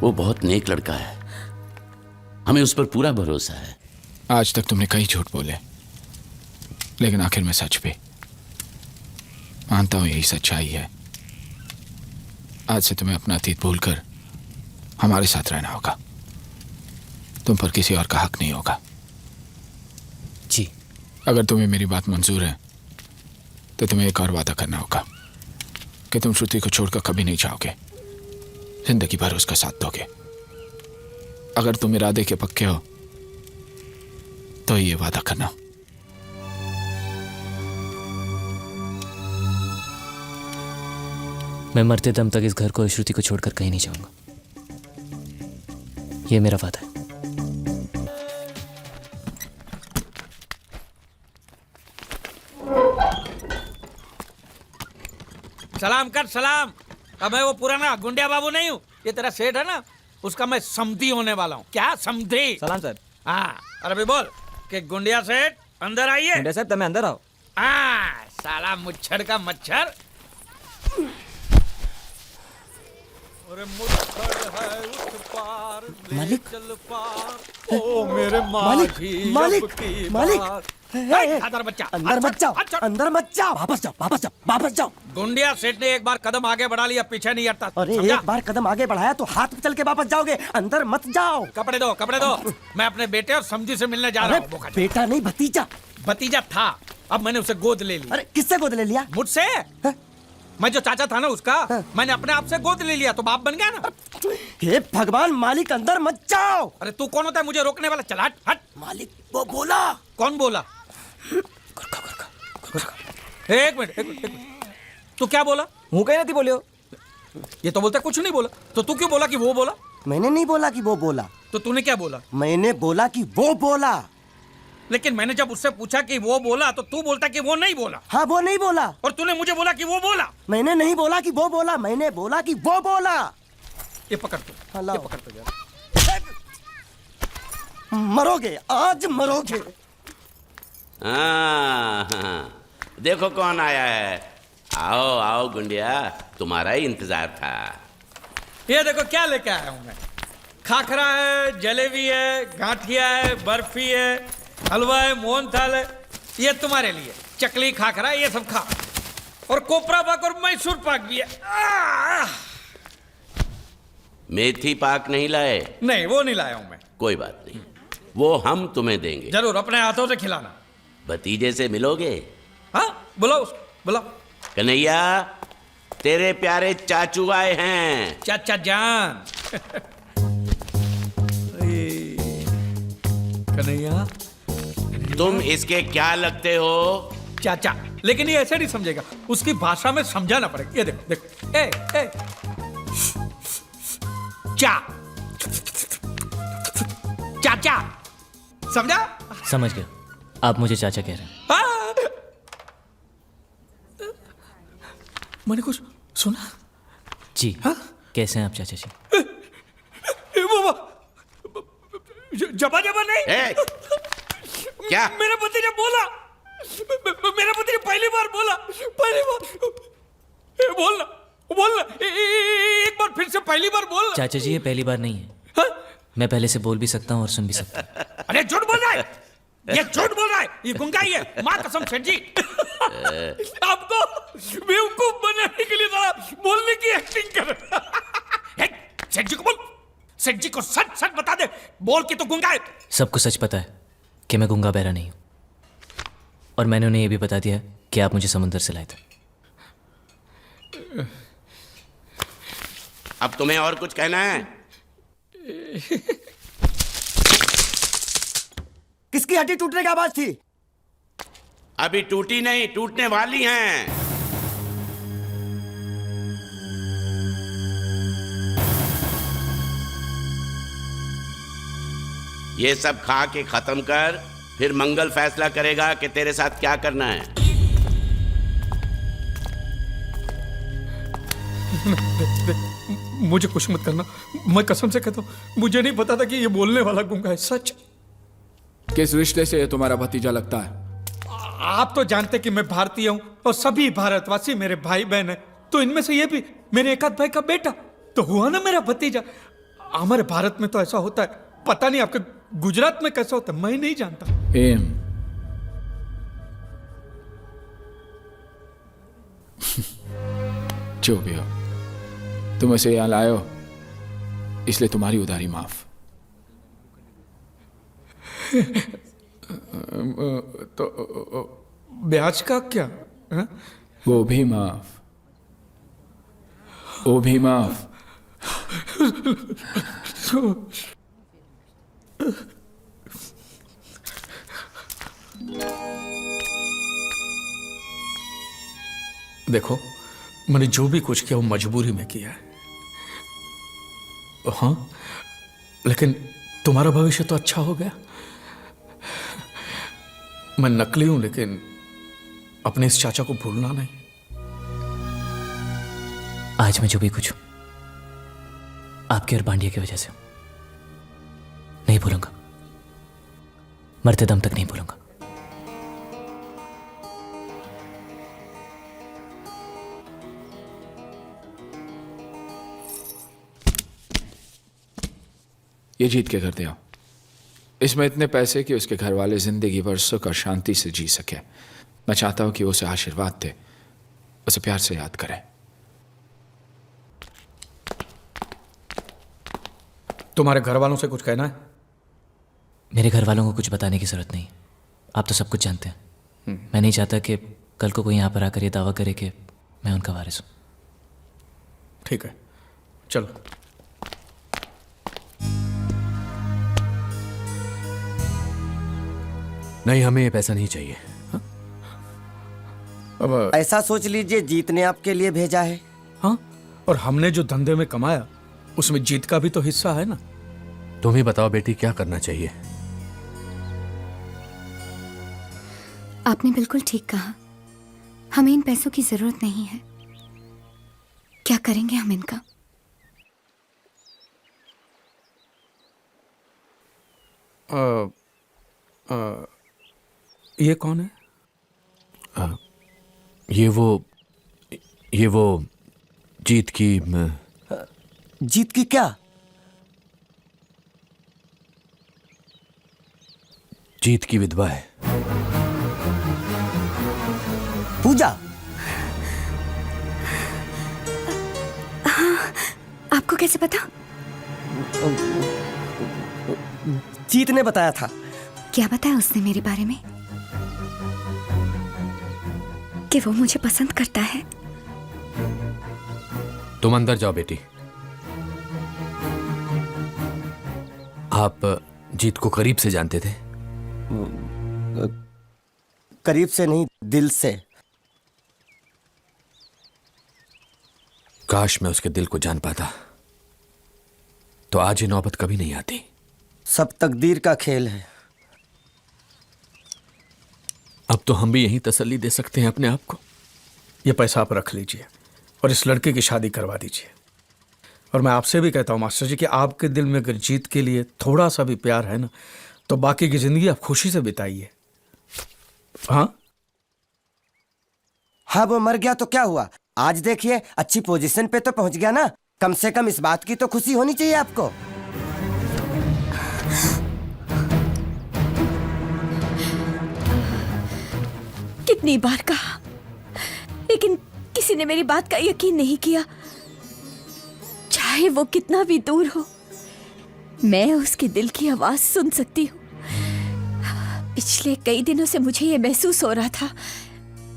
वो बहुत नेक लड़का है, हमें उस पर पूरा भरोसा है। आज तक तुमने कई झूठ बोले, लेकिन आखिर में सच भी। मानता हूं यही सच्चाई है। आज से तुम्हें अपना अतीत भूलकर हमारे साथ रहना होगा। तुम पर किसी और का हक नहीं होगा। जी। अगर तुम्हें मेरी बात मंजूर है तो तुम्हें एक और वादा करना होगा कि तुम श्रुति को छोड़कर कभी नहीं जाओगे, जिंदगी भर उसका साथ दोगे। अगर तुम इरादे के पक्के हो तो ये वादा करना। मैं मरते दम तक इस घर को, श्रुति को छोड़कर कहीं नहीं जाऊंगा। ये मेरा वादा है। सलाम कर सलाम। अब मैं वो पुराना गुंडिया बाबू नहीं हूँ। ये तेरा सेठ है ना, उसका मैं समधी होने वाला हूँ। क्या समधी? सलाम सर। हाँ, और अभी बोल कि गुंडिया सेठ अंदर आइए। गुंडिया साहब તમે अंदर आओ। हाँ, साला मुच्छर का मच्छर। अरे मुच्छर है उस पार, ले चल पार। ओ मेरे मालिक, मालिक, मालिक। अंदर बच्चा, अंदर मत जाओ, अंदर मत जाओ। वापस जाओ, वापस जाओ, वापस जाओ। गुंडिया सेठ ने एक बार कदम आगे बढ़ा लिया, पीछे नहीं हटता। अरे एक बार कदम आगे बढ़ाया तो हाथ पे चल के वापस जाओगे। अंदर मत जाओ। कपड़े दो, कपड़े दो। मैं अपने बेटे और समझी से मिलने जा रहा हूँ। बेटा नहीं, भतीजा। भतीजा था, अब मैंने उसे गोद ले लिया। अरे किससे गोद ले लिया? मुझसे। मैं जो चाचा था ना उसका, मैंने अपने आप से गोद ले लिया तो बाप बन गया ना। हे भगवान, मालिक अंदर मत जाओ। अरे तू कौन होता है मुझे रोकने वाला? चल हट हट। मालिक वो बोला। कौन बोला? एक मिनट। तू क्या बोला? हूँ कहीं नहीं बोलियो। ये तो बोलता कुछ नहीं बोला, तो तू क्यों बोला कि वो बोला? मैंने नहीं बोला कि वो बोला। तो तूने क्या बोला? मैंने बोला कि वो बोला। लेकिन मैंने जब उससे पूछा कि वो बोला तो तू बोलता कि वो नहीं बोला। हाँ वो नहीं बोला। और तूने मुझे बोला कि वो बोला। मैंने नहीं बोला कि वो बोला, मैंने बोला कि वो बोला। ये पकड़ तू। ये पकड़ तू यार। मरोगे, आज मरोगे। हाँ, देखो कौन आया है। आओ आओ गुंडिया, तुम्हारा ही इंतजार था। ये देखो क्या लेके आया हूं मैं। खाखरा है, जलेबी है, गांठिया है, बर्फी है, हलवा है, मोहनथाल है। ये तुम्हारे लिए चकली, खाखरा, ये सब खा। और कोपरा पाक और मैसूर पाक भी है। मेथी पाक नहीं लाए? नहीं, वो नहीं लाया हूं मैं। कोई बात नहीं, वो हम तुम्हें देंगे। जरूर, अपने हाथों से खिलाना। भतीजे से मिलोगे? हाँ, बुलाओ उसको, बुलाओ। कन्हैया, तेरे प्यारे चाचू आए हैं। चाचा जान। कन्हैया, तुम इसके क्या लगते हो? चाचा। लेकिन ये ऐसे नहीं समझेगा, उसकी भाषा में समझाना पड़ेगा। ये देखो देखो, ए चा चाचा, समझा? समझ गया, आप मुझे चाचा कह रहे हैं। मैंने कुछ सुना? जी। हाँ? कैसे हैं आप चाचा जी? जबा जबा नहीं। क्या? मेरा पति ने बोला, मेरा पति ने पहली बार बोला, बोलना एक बार फिर से पहली बार बोलना। चाचा जी, ये पहली बार नहीं है। हाँ? मैं पहले से बोल भी सकता हूँ और सुन भी सकता हूँ। अरे झूठ बोल रहा है, ये झूठ बोल रहा है, ये गुंगा ही है। माँ कसम सेठ जी। आपको बेवकूफ बनाने के लिए जरा बोलने की एक्टिंग कर। सेठ जी को बोल, सेठ जी को सच सच बता दे, बोल के तो गुंगा है। सबको सच पता है कि मैं गुंगा बहरा नहीं हूं, और मैंने उन्हें यह भी बता दिया कि आप मुझे समुद्र से लाए थे। अब तुम्हें और कुछ कहना है? किसकी हड्डी टूटने की आवाज थी? अभी टूटी नहीं, टूटने वाली हैं। ये सब खा के खत्म कर, फिर मंगल फैसला करेगा कि तेरे साथ क्या करना है। मुझे कुछ मत करना, मैं कसम से कहता हूं, मुझे नहीं पता था कि ये बोलने वाला गुंगा है। सच। किस रिश्ते से ये तुम्हारा भतीजा लगता है? आप तो जानते कि मैं भारतीय हूं और सभी भारतवासी मेरे भाई बहन हैं, तो इनमें से ये भी मेरे एकाध भाई का बेटा तो हुआ ना मेरा भतीजा। हमारे भारत में तो ऐसा होता है, पता नहीं आपके गुजरात में कैसा होता है, मैं नहीं जानता। जो भी हो, तुम इसे यहां लाए हो, इसलिए तुम्हारी उधारी माफ। तो ब्याज का क्या? हा? वो भी माफ, वो भी माफ। देखो, मैंने जो भी कुछ किया वो मजबूरी में किया है। हाँ, लेकिन तुम्हारा भविष्य तो अच्छा हो गया। मैं नकली हूं, लेकिन अपने इस चाचा को भूलना नहीं। आज मैं जो भी कुछ हूं, आपके और बांडिया की वजह से नहीं भूलूंगा, मरते दम तक नहीं भूलूंगा। ये जीत के करते हो। इसमें इतने पैसे कि उसके घर वाले जिंदगी भर सुख और शांति से जी सके। मैं चाहता हूं कि वो उसे आशीर्वाद दे, उसे प्यार से याद करें। तुम्हारे घर वालों से कुछ कहना है? मेरे घर वालों को कुछ बताने की जरूरत नहीं, आप तो सब कुछ जानते हैं। मैं नहीं चाहता कि कल को कोई यहाँ पर आकर ये दावा करे कि मैं उनका वारिस हूँ। ठीक है, चलो। नहीं, हमें ये पैसा नहीं चाहिए। अब ऐसा सोच लीजिए जीत ने आपके लिए भेजा है। हाँ, और हमने जो धंधे में कमाया उसमें जीत का भी तो हिस्सा है ना। तुम ही बताओ बेटी, क्या करना चाहिए? आपने बिल्कुल ठीक कहा, हमें इन पैसों की जरूरत नहीं है। क्या करेंगे हम इनका? ये कौन है? ये वो जीत की जीत की क्या? जीत की विधवा है। पूजा? हाँ, आपको कैसे पता? जीत ने बताया था। क्या बताया उसने मेरे बारे में? कि वो मुझे पसंद करता है। तुम अंदर जाओ बेटी। आप जीत को करीब से जानते थे? करीब से नहीं, दिल से। काश मैं उसके दिल को जान पाता, तो आज ये नौबत कभी नहीं आती। सब तकदीर का खेल है। अब तो हम भी यही तसल्ली दे सकते हैं अपने आप को। ये पैसा आप रख लीजिए और इस लड़के की शादी करवा दीजिए। और मैं आपसे भी कहता हूँ मास्टर जी कि आपके दिल में अगर जीत के लिए थोड़ा सा भी प्यार है ना, तो बाकी की जिंदगी आप खुशी से बिताइए। हाँ हाँ, वो मर गया तो क्या हुआ? आज देखिए अच्छी पोजीशन पे तो पहुंच गया ना। कम से कम इस बात की तो खुशी होनी चाहिए आपको। कितनी बार कहा, लेकिन किसी ने मेरी बात का यकीन नहीं किया। चाहे वो कितना भी दूर हो, मैं उसके दिल की आवाज सुन सकती हूँ। पिछले कई दिनों से मुझे ये महसूस हो रहा था,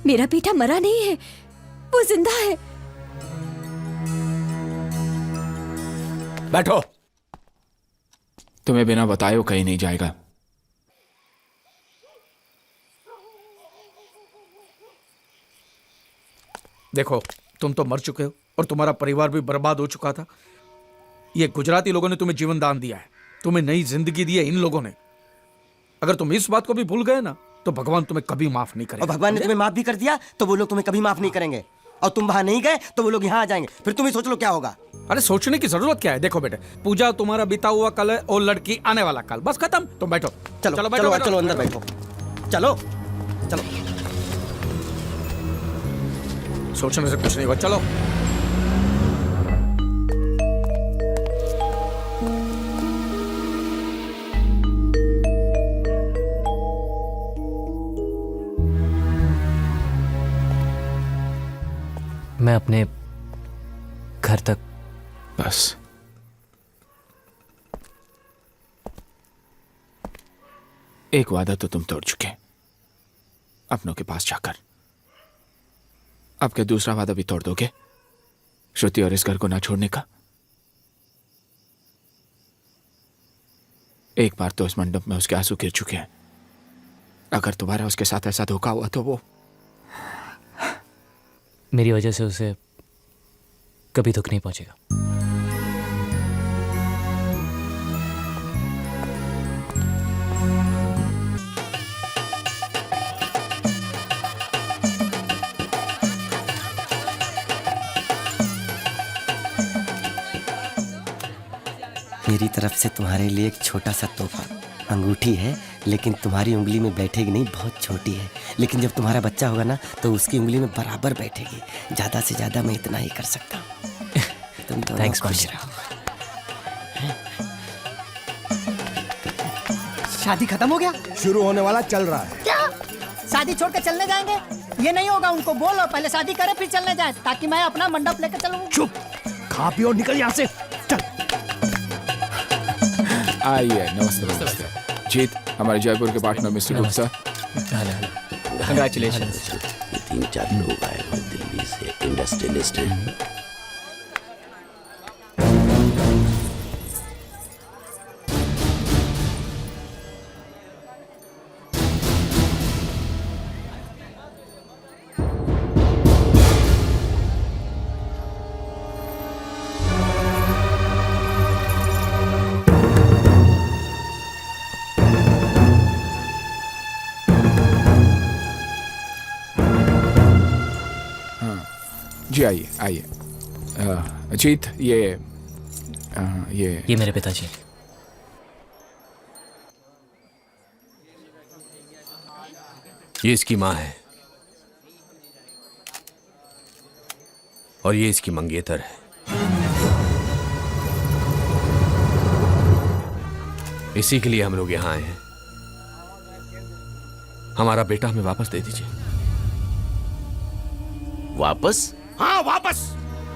मेरा बेटा मरा नहीं है, वो जिंदा है। बैठो। तुम्हें बिना बताए वो कहीं नहीं जाएगा। देखो, तुम तो मर चुके हो और तुम्हारा परिवार भी बर्बाद हो चुका था। ये गुजराती लोगों ने तुम्हें जीवन दान दिया है, तुम्हें नई जिंदगी दी है इन लोगों ने। अगर तुम इस बात को भी भूल गए ना, तो भगवान तुम्हें कभी माफ नहीं करेगा। और भगवान ने तुम्हें माफ भी कर दिया तो वो लोग तुम्हें कभी माफ नहीं करेंगे। और तुम वहां नहीं गए तो वो लोग यहाँ आ जाएंगे। फिर तुम ही सोच लो क्या होगा। अरे सोचने की जरूरत क्या है? देखो बेटे, पूजा तुम्हारा बीता हुआ कल है और लड़की आने वाला कल, बस खत्म। तुम बैठो। चलो चलो चलो, चलो अंदर बैठो। चलो चलो। सोचने से कुछ नहीं हुआ, चलो। मैं अपने घर तक बस। एक वादा तो तुम तोड़ चुके, अपनों के पास जाकर। अब क्या दूसरा वादा भी तोड़ दोगे, श्रुति और इस घर को ना छोड़ने का? एक बार तो इस मंडप में उसके आंसू गिर चुके हैं। अगर दोबारा उसके साथ ऐसा धोखा हुआ तो वो मेरी वजह से उसे कभी दुख नहीं पहुंचेगा। मेरी तरफ से तुम्हारे लिए एक छोटा सा तोहफा। अंगूठी है, लेकिन तुम्हारी उंगली में बैठेगी नहीं, बहुत छोटी है। लेकिन जब तुम्हारा बच्चा होगा ना, तो उसकी उंगली में बराबर बैठेगी। ज्यादा से ज्यादा मैं इतना ही कर सकता हूँ। तुम दोनों खुश रहो। शादी खत्म हो गया? शुरू होने वाला, चल रहा है। क्या शादी छोड़ के चलने जाएंगे? ये नहीं होगा, उनको बोलो पहले शादी करें फिर चलने जाए, ताकि मैं अपना मंडप लेकर चलूं। चुप, खा पी और निकल यहाँ से। चल। आइए, नमस्ते नमस्ते। जीत, हमारे जयपुर के पार्टनर मिस्टर गुप्ता। कंग्रेचुलेशन। ये 3-4 लोग आए हैं दिल्ली से, इंडस्ट्रियलिस्ट हैं। जी आइए आइए। अजीत ये मेरे पिताजी। ये इसकी माँ है और ये इसकी मंगेतर है। इसी के लिए हम लोग यहाँ आए हैं। हमारा बेटा हमें वापस दे दीजिए। वापस? हाँ वापस,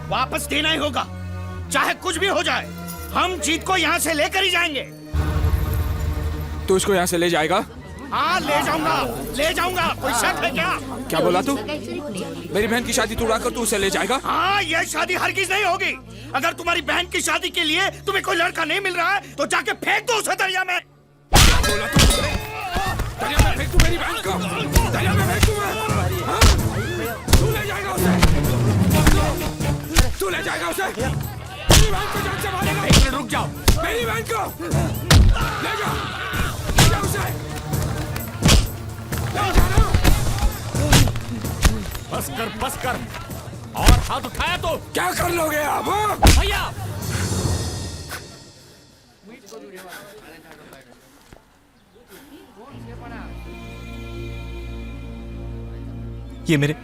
वापस देना ही होगा, चाहे कुछ भी हो जाए। हम जीत को यहाँ से लेकर ही जाएंगे। तू इसको यहाँ से ले जाएगा? हाँ ले जाऊंगा। कोई शक है क्या? क्या बोला तू? मेरी बहन की शादी तोड़ाकर तू उसे ले जाएगा? हाँ, यह शादी हरगिज नहीं होगी। अगर तुम्हारी बहन की शादी के लिए तुम्हें कोई लड़का नहीं मिल रहा है तो जाके फेंक दो उसे दरिया में। बोला तू? दरिया में फेंक तू मेरी बहन को? दरिया में फेंक तू? तू ले जाएगा उसे? तू ले जाएगा उसे? मेरी बहन को जान से मारेगा? एक मिनट रुक जाओ। मेरी बहन को ले जाओ, ले जाओ उसे, ले जाओ। बस कर और हाथ उठाया तो क्या कर लोगे आप? भैया ये मेरे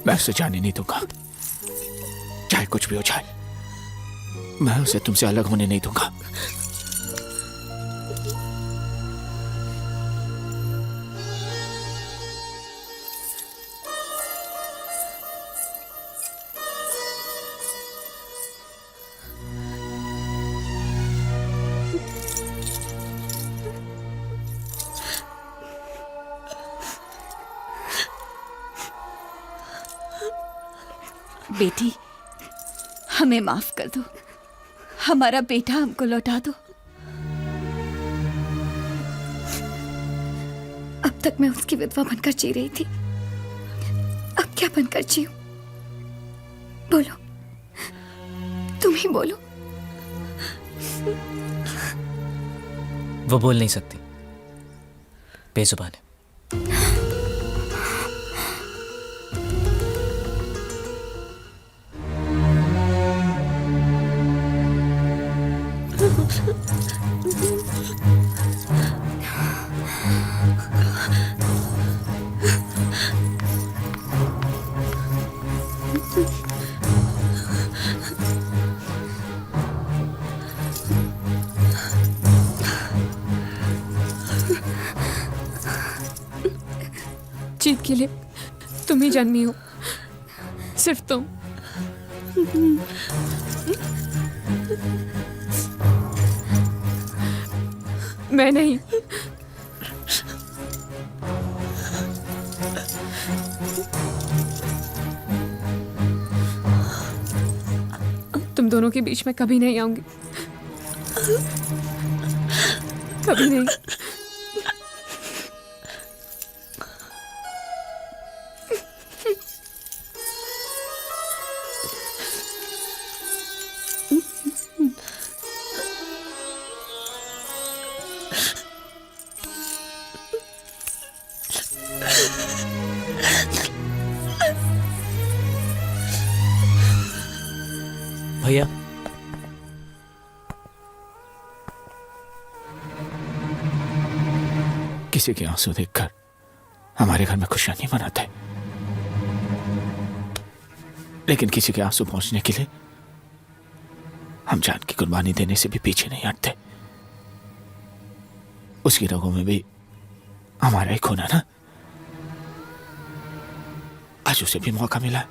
मैं उसे जाने नहीं दूंगा, चाहे कुछ भी हो जाए। मैं उसे तुमसे अलग होने नहीं दूंगा। बेटी, हमें माफ कर दो। हमारा बेटा हमको लौटा दो। अब तक मैं उसकी विधवा बनकर जी रही थी, अब क्या बनकर जीऊं? बोलो, तुम ही बोलो। वो बोल नहीं सकती, बेजुबान है। जीत के लिए तुम ही जन्मी हो, सिर्फ तुम। मैं नहीं। तुम दोनों के बीच में कभी नहीं आऊंगी, कभी नहीं। भैया, किसी के आंसू देखकर हमारे घर में खुशियां नहीं मनाते। लेकिन किसी के आंसू पहुंचने के लिए हम जान की कुर्बानी देने से भी पीछे नहीं हटते। उसकी रगों में भी हमारा ही खून है ना। आज उसे भी मौका मिला।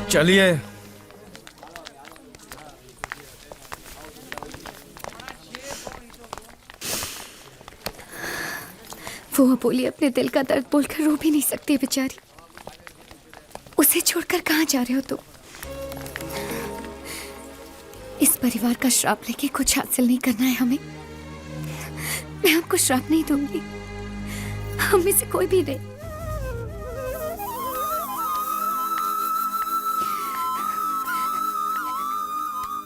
चलिए। वो अबोली अपने दिल का दर्द बोलकर रो भी नहीं सकती बेचारी। उसे छोड़कर कहाँ जा रहे हो तुम? इस परिवार का श्राप लेके कुछ हासिल नहीं करना है हमें। मैं आपको श्राप नहीं दूंगी, हम में से कोई भी नहीं।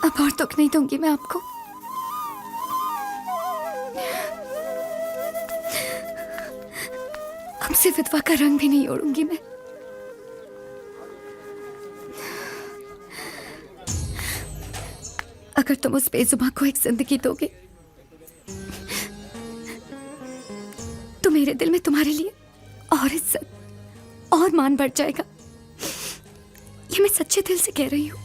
अब और दुख नहीं दूंगी मैं आपको। हमसे विधवा का रंग भी नहीं ओढ़ूंगी मैं। अगर तुम उस बेजुबान को एक जिंदगी दोगे तो मेरे दिल में तुम्हारे लिए और इज्जत और मान बढ़ जाएगा। ये मैं सच्चे दिल से कह रही हूं।